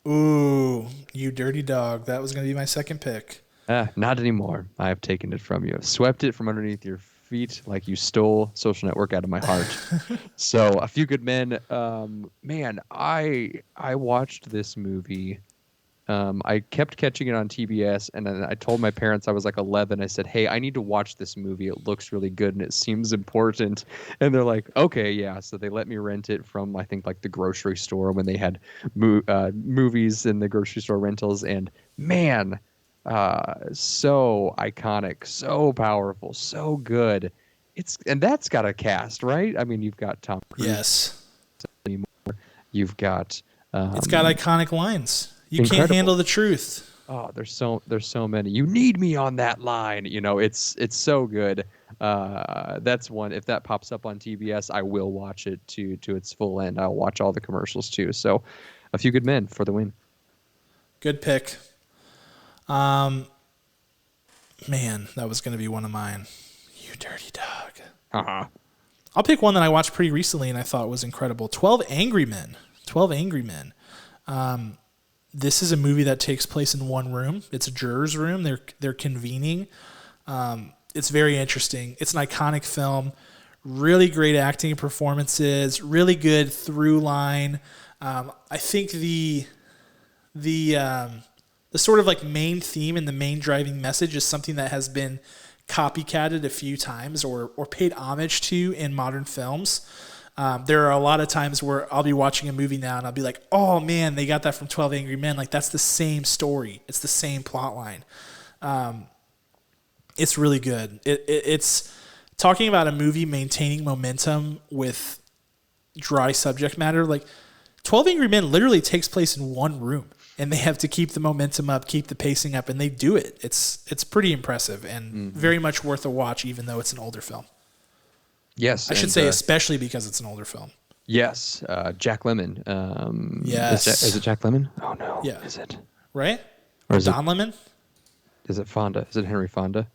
Ooh, you dirty dog. That was going to be my second pick. Not anymore. I have taken it from you. I've swept it from underneath your feet like you stole Social Network out of my heart. So, A Few Good Men. Man, I watched this movie. I kept catching it on TBS, and then I told my parents, I was like 11. I said, hey, I need to watch this movie. It looks really good, and it seems important. And they're like, okay, yeah. So they let me rent it from, I think, like the grocery store when they had movies in the grocery store rentals. And man, so iconic, so powerful, so good. And that's got a cast, right? I mean, you've got Tom Cruise. Yes. You've got... it's got iconic lines. You can't handle the truth. Oh, there's so many. You need me on that line. It's so good. That's one. If that pops up on TBS, I will watch it to its full end. I'll watch all the commercials too. So, A Few Good Men for the win. Good pick. Man, that was going to be one of mine. You dirty dog. Uh-huh. I'll pick one that I watched pretty recently and I thought was incredible. 12 Angry Men. 12 Angry Men. This is a movie that takes place in one room. It's a juror's room. They're convening. It's very interesting. It's an iconic film. Really great acting and performances. Really good through line. I think the sort of like main theme and the main driving message is something that has been copycatted a few times or paid homage to in modern films. There are a lot of times where I'll be watching a movie now and I'll be like, oh man, they got that from 12 Angry Men. Like that's the same story. It's the same plot line. It's really good. It's talking about a movie maintaining momentum with dry subject matter. Like 12 Angry Men literally takes place in one room and they have to keep the momentum up, keep the pacing up, and they do it. It's pretty impressive and very much worth a watch, even though it's an older film. Yes. I should say especially because it's an older film. Yes. Jack Lemmon. Yes. Is it Jack Lemmon? Oh, no. Yeah. Is it? Right? Or is Don Lemon? Is it Fonda? Is it Henry Fonda?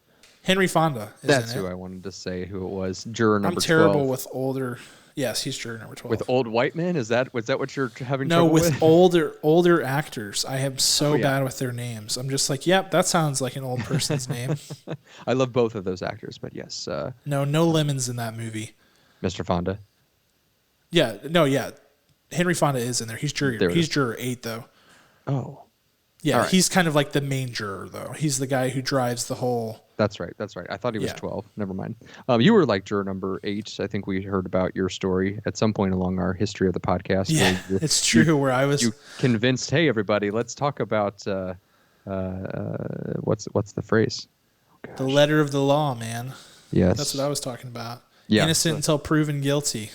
Henry Fonda. That's who I wanted to say who it was. Juror number 12. I'm terrible with older... Yes, he's juror number 12. With old white men? Was that what you're having trouble with? No, with older actors. I am so bad with their names. I'm just like, yep, that sounds like an old person's name. I love both of those actors, but yes. No lemons in that movie. Mr. Fonda? Yeah. Henry Fonda is in there. He's juror 8, though. Oh. Yeah, right. He's kind of like the main juror, though. He's the guy who drives the whole... That's right. I thought he was 12. Never mind. You were like juror number 8. I think we heard about your story at some point along our history of the podcast. Yeah, it's true. Where I was... You convinced, hey, everybody, let's talk about... what's the phrase? Oh, the letter of the law, man. Yes. That's what I was talking about. Yeah. Innocent until proven guilty.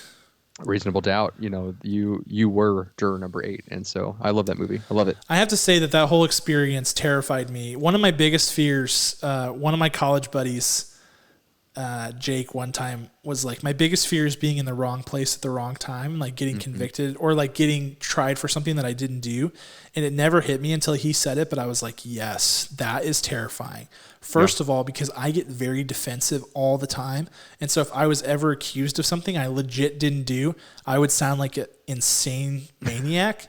Reasonable doubt. You were juror number 8, and so I love that movie. I love it. I have to say that whole experience terrified me. One of my biggest fears, one of my college buddies, Jake, one time was like, my biggest fear is being in the wrong place at the wrong time, like getting convicted or like getting tried for something that I didn't do. And it never hit me until he said it, but I was like, yes, that is terrifying. First of all, because I get very defensive all the time. And so if I was ever accused of something I legit didn't do, I would sound like an insane maniac.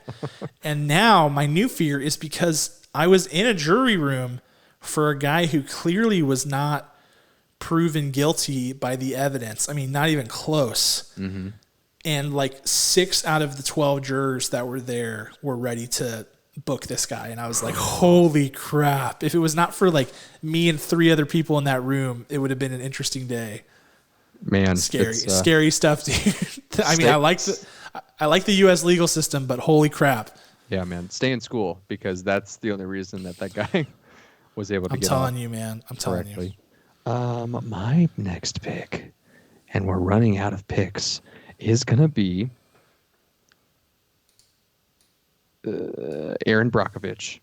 And now my new fear is because I was in a jury room for a guy who clearly was not proven guilty by the evidence. I mean, not even close. Mm-hmm. And like 6 out of the 12 jurors that were there were ready to book this guy. And I was like, holy crap. If it was not for like me and 3 other people in that room, it would have been an interesting day. Man, scary stuff, dude. I mean, I like the U.S. legal system, but holy crap. Yeah, man. Stay in school, because that's the only reason that guy was able to get off. I'm telling you, man. I'm telling you. My next pick, and we're running out of picks, is going to be Aaron Brockovich.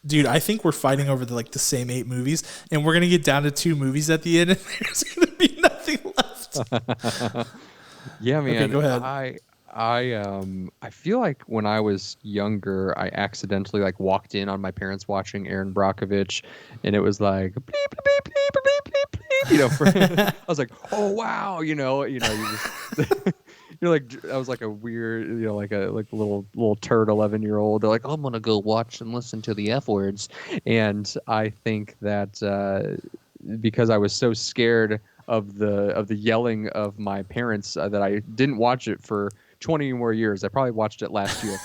Dude, I think we're fighting over the same 8 movies, and we're going to get down to 2 movies at the end, and there's going to be nothing left. Yeah, man. Okay, go ahead. I feel like when I was younger, I accidentally walked in on my parents watching Aaron Brockovich, and it was like bleep, bleep, bleep, bleep, bleep, bleep, I was like, oh wow, you just you're like, I was like a weird, like a little turd 11-year-old. They're like, I'm gonna go watch and listen to the F words, and I think that because I was so scared of the yelling of my parents that I didn't watch it for 20 more years. I probably watched it last year,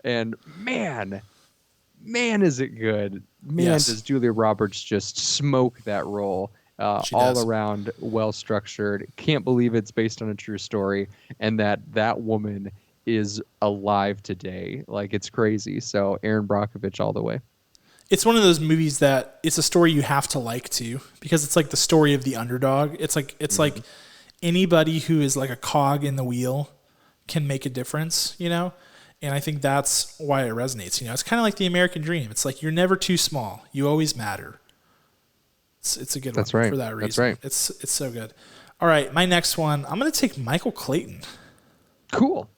and man, is it good? Man, yes. Does Julia Roberts just smoke that role? All around well structured. Can't believe it's based on a true story, and that woman is alive today. Like, it's crazy. So Aaron Brockovich all the way. It's one of those movies that it's a story you have to like too, because it's like the story of the underdog. It's like anybody who is like a cog in the wheel can make a difference, And I think that's why it resonates. It's kind of like the American dream. It's like, you're never too small. You always matter. It's a good one for that reason. That's right. It's so good. All right, my next one, I'm going to take Michael Clayton. Cool.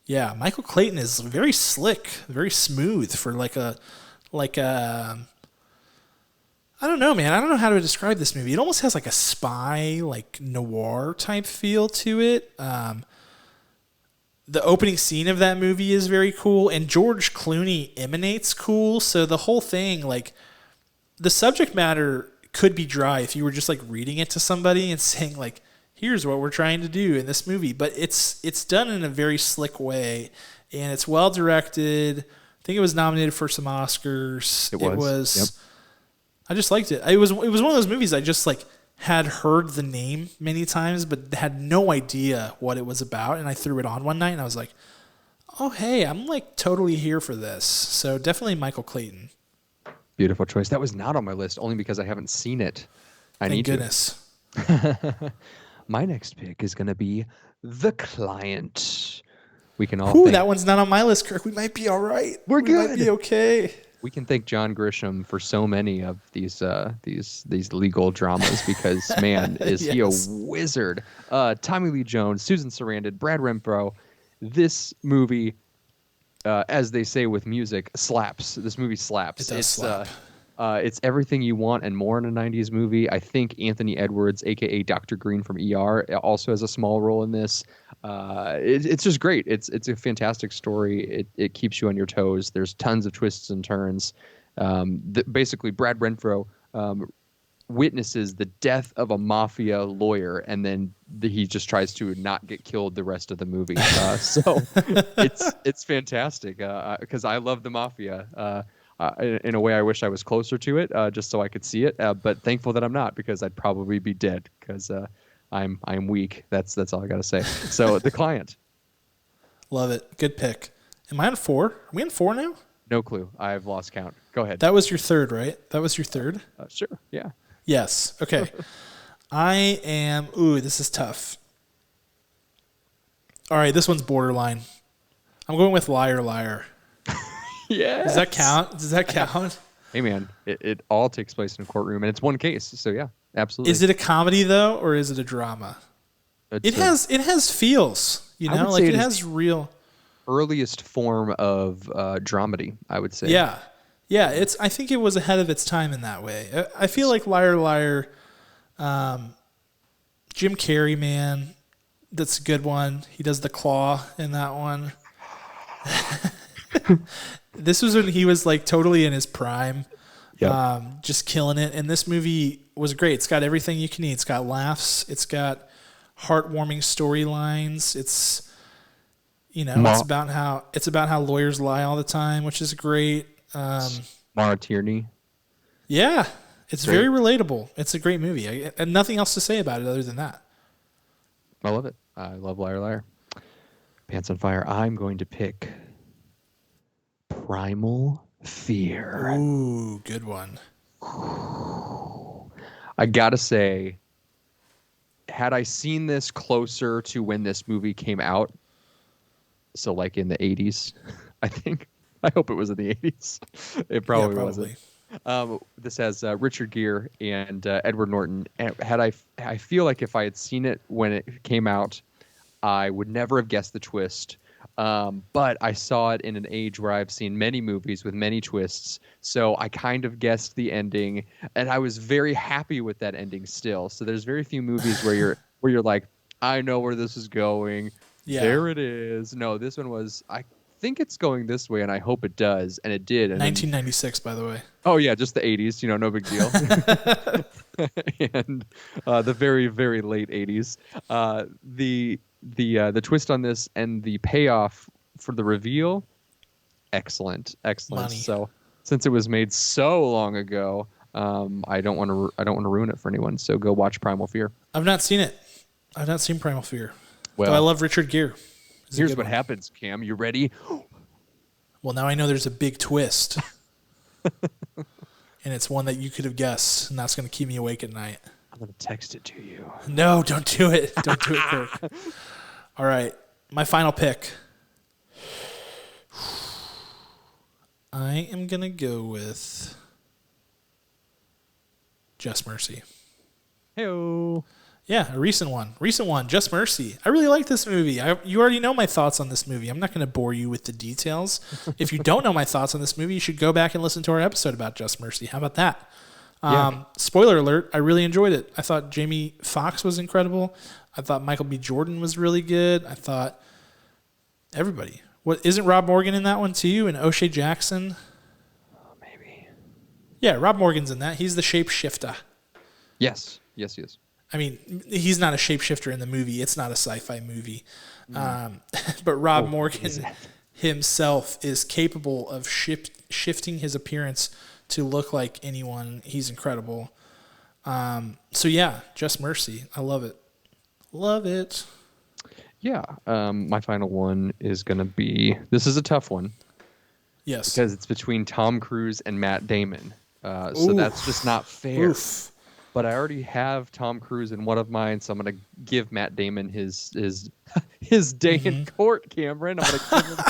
Yeah, Michael Clayton is very slick, very smooth for I don't know, man. I don't know how to describe this movie. It almost has like a spy, noir type feel to it. The opening scene of that movie is very cool, and George Clooney emanates cool. So the whole thing, the subject matter could be dry if you were just reading it to somebody and saying here's what we're trying to do in this movie. But it's done in a very slick way, and it's well directed. I think it was nominated for some Oscars. It was. Yep. I just liked it. It was one of those movies I just had heard the name many times, but had no idea what it was about. And I threw it on one night, and I was like, "Oh, hey, I'm totally here for this." So definitely Michael Clayton. Beautiful choice. That was not on my list, only because I haven't seen it. Thank goodness. My next pick is going to be The Client. We can all. That one's not on my list, Kirk. We might be all right. We good. Might be okay. We can thank John Grisham for so many of these legal dramas, because man, is he a wizard. Tommy Lee Jones, Susan Sarandon, Brad Renfro. This movie, as they say with music, slaps. This movie slaps. It does slap. It's everything you want and more in a 90s movie. I think Anthony Edwards, a.k.a. Dr. Green from ER, also has a small role in this. It's just great. It's a fantastic story. It keeps you on your toes. There's tons of twists and turns. Basically, Brad Renfro witnesses the death of a mafia lawyer, and then he just tries to not get killed the rest of the movie. So it's fantastic, because I love the mafia. In a way, I wish I was closer to it, just so I could see it. But thankful that I'm not, because I'd probably be dead, because I'm weak. That's all I got to say. So The Client. Love it. Good pick. Am I on 4? Are we on 4 now? No clue. I've lost count. Go ahead. That was your third, right? That was your third? Sure. Yeah. Yes. Okay. I am. Ooh, this is tough. All right, this one's borderline. I'm going with Liar Liar. Yeah. Does that count? Does that count? Hey man, it all takes place in a courtroom, and it's one case. So yeah, absolutely. Is it a comedy though, or is it a drama? It has feels. It has real. Earliest form of dramedy, I would say. Yeah. I think it was ahead of its time in that way. I feel like Liar Liar, Jim Carrey, man, that's a good one. He does the claw in that one. This was when he was like totally in his prime, Yep. just killing it. And this movie was great. It's got everything you can need. It's got laughs. It's got heartwarming storylines. It's it's about how lawyers lie all the time, which is great. Mara Tierney. Yeah, it's Great. very relatable. It's a great movie. And nothing else to say about it other than that. I love it. I love Liar Liar. Pants on Fire. I'm going to pick Primal Fear. Ooh, good one. I gotta say, had I seen this closer to when this movie came out, so like in the 80s, I think. I hope it was in the 80s. It probably wasn't. This has Richard Gere and Edward Norton. And I feel like if I had seen it when it came out, I would never have guessed the twist. But I saw it in an age where I've seen many movies with many twists, so I kind of guessed the ending, and I was very happy with that ending still. So there's very few movies where you're like, I know where this is going. Yeah. There it is. No, this one was, I think it's going this way, and I hope it does, and it did. And 1996, by the way. Oh yeah, just the 80s. No big deal. And the very, very late 80s. The twist on this and the payoff for the reveal, excellent. Money. So since it was made so long ago, I don't want to ruin it for anyone. So go watch Primal Fear. I've not seen it. I've not seen Primal Fear. Well, though I love Richard Gere. Here's what happens, Cam. You ready? Well, now I know there's a big twist. And it's one that you could have guessed, and that's going to keep me awake at night. I'm going to text it to you. No, don't do it. Don't do it, Kirk. All right, my final pick. I am going to go with Just Mercy. Hey-o. Yeah, a recent one, Just Mercy. I really like this movie. You already know my thoughts on this movie. I'm not going to bore you with the details. If you don't know my thoughts on this movie, you should go back and listen to our episode about Just Mercy. How about that? Spoiler alert, I really enjoyed it. I thought Jamie Foxx was incredible. I thought Michael B. Jordan was really good. I thought everybody. Isn't Rob Morgan in that one too? And O'Shea Jackson? Maybe. Yeah, Rob Morgan's in that. He's the shapeshifter. Yes, he is. I mean, he's not a shapeshifter in the movie. It's not a sci-fi movie. But Rob Morgan himself is capable of shifting his appearance to look like anyone. He's incredible. So, yeah, Just Mercy. I love it. Love it. Yeah. My final one is going to be... This is a tough one. Yes. Because it's between Tom Cruise and Matt Damon. So that's just not fair. Oof. But I already have Tom Cruise in one of mine, so I'm going to give Matt Damon his day in court, Cameron. I'm going to give him...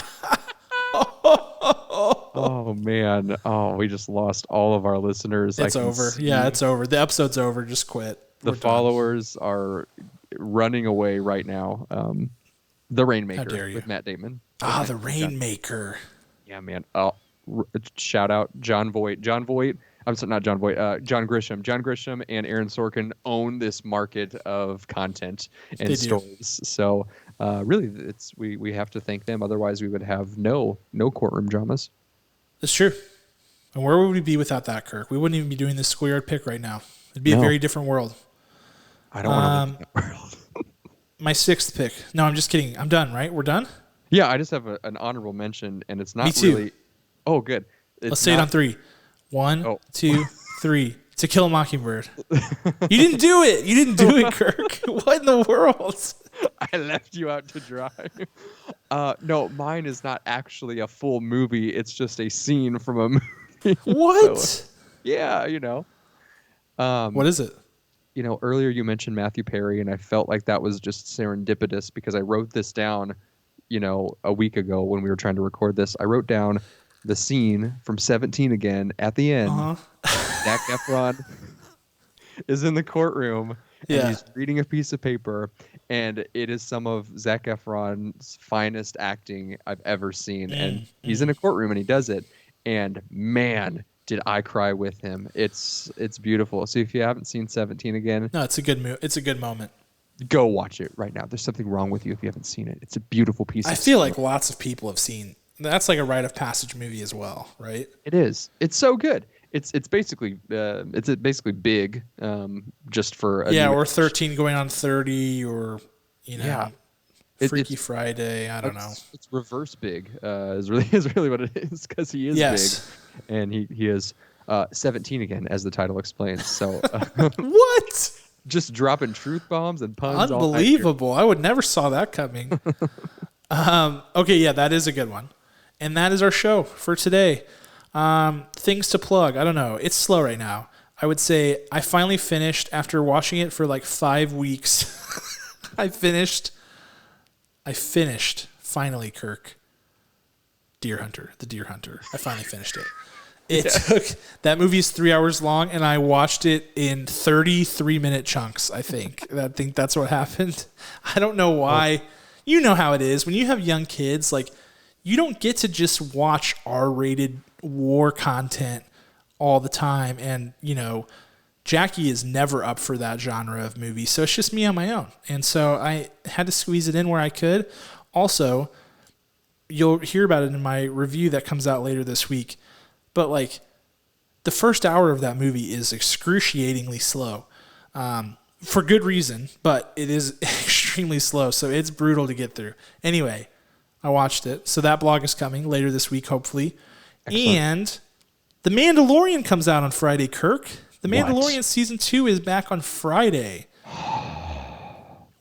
Oh, man. Oh, we just lost all of our listeners. It's over. Yeah, it's over. The episode's over. Just quit. The followers are running away right now. The Rainmaker with Matt Damon. The Rainmaker. Yeah, man. Shout out John Voight. John Grisham. John Grisham and Aaron Sorkin own this market of content and stories. So really, we have to thank them. Otherwise, we would have no courtroom dramas. That's true. And where would we be without that, Kirk? We wouldn't even be doing this Schoolyard pick right now. It'd be a very different world. I don't want to live in that world. My sixth pick. No, I'm just kidding. I'm done, right? We're done? Yeah, I just have an honorable mention, and it's not Me too. really... Oh, good. Let's say it on three. 1, 2, 3. To Kill a Mockingbird. You didn't do it. You didn't do it, Kirk. What in the world? I left you out to dry. No, mine is not actually a full movie. It's just a scene from a movie. What? So, yeah, what is it? Earlier you mentioned Matthew Perry, and I felt like that was just serendipitous because I wrote this down, a week ago when we were trying to record this. I wrote down the scene from 17 again at the end. Zac Efron is in the courtroom and he's reading a piece of paper, and it is some of Zac Efron's finest acting I've ever seen. And he's in a courtroom and he does it, and man, did I cry with him. It's beautiful. So if you haven't seen 17 again, no, it's a good moment. Go watch it right now. There's something wrong with you if you haven't seen it. It's a beautiful piece. I feel like lots of people have seen. that's like a rite of passage movie as well, right? It is. It's so good. It's basically big, just for or 13 going on 30, or yeah. Freaky Friday. I don't know. It's reverse big. Is really what it is, because he is big, and he is 17 again, as the title explains. So what? Just dropping truth bombs and puns. Unbelievable! I would never saw that coming. Okay, yeah, that is a good one, and that is our show for today. Things to plug. I don't know. It's slow right now. I would say I finally finished after watching it for like 5 weeks. I finished finally, Kirk. The Deer Hunter. I finally finished it. That movie is 3 hours long, and I watched it in 33-minute chunks, I think. I think that's what happened. I don't know why. You know how it is. When you have young kids, like, you don't get to just watch R-rated war content all the time. And, Jackie is never up for that genre of movie. So it's just me on my own. And so I had to squeeze it in where I could. Also, you'll hear about it in my review that comes out later this week. But, like, the first hour of that movie is excruciatingly slow. For good reason, but it is extremely slow. So it's brutal to get through. Anyway, I watched it. So that blog is coming later this week, hopefully. Excellent. And The Mandalorian comes out on Friday, Kirk. The Mandalorian Season 2 is back on Friday.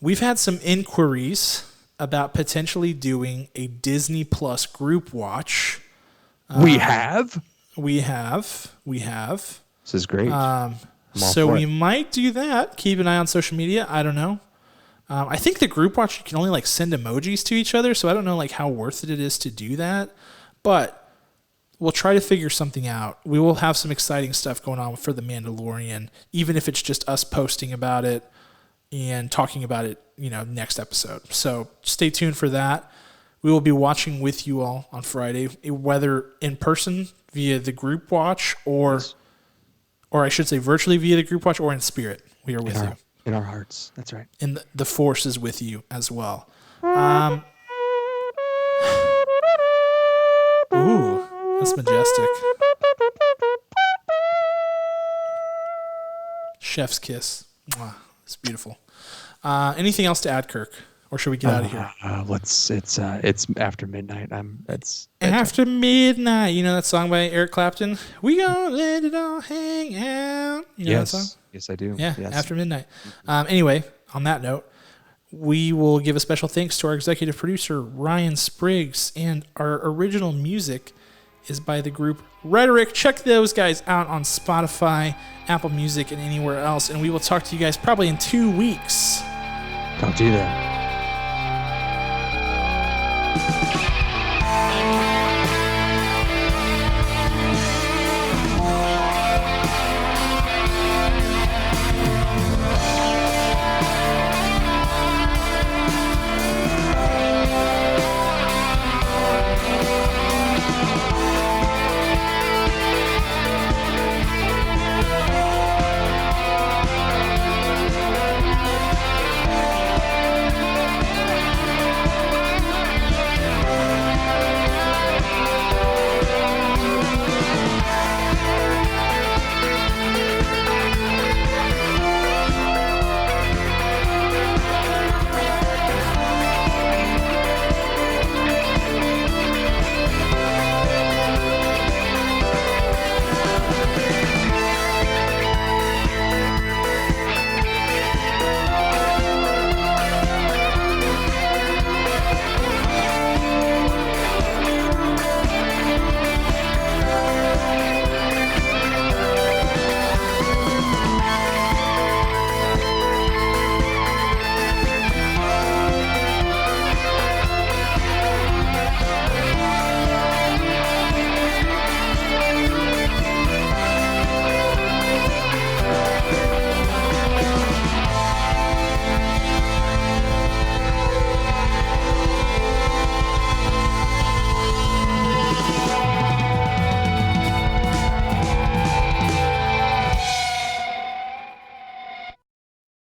We've had some inquiries about potentially doing a Disney Plus group watch. We have? We have. This is great. So we might do that. Keep an eye on social media. I don't know. I think the group watch, you can only like send emojis to each other, so I don't know like how worth it is to do that. But we'll try to figure something out. We will have some exciting stuff going on for The Mandalorian, even if it's just us posting about it and talking about it, next episode. So stay tuned for that. We will be watching with you all on Friday, whether in person via the group watch or I should say virtually via the group watch, or in spirit. We are with you. In our hearts. That's right. And the force is with you as well. Ooh, that's majestic. Chef's kiss. Mwah, it's beautiful. Anything else to add, Kirk? Or should we get out of here? It's after midnight. After midnight. You know that song by Eric Clapton? We gonna let it all hang out. You know that song? Yes, I do. Yeah, yes. After midnight. Anyway, on that note, we will give a special thanks to our executive producer, Ryan Spriggs, and our original music is by the group Rhetoric. Check those guys out on Spotify, Apple Music, and anywhere else, and we will talk to you guys probably in 2 weeks. Don't do that.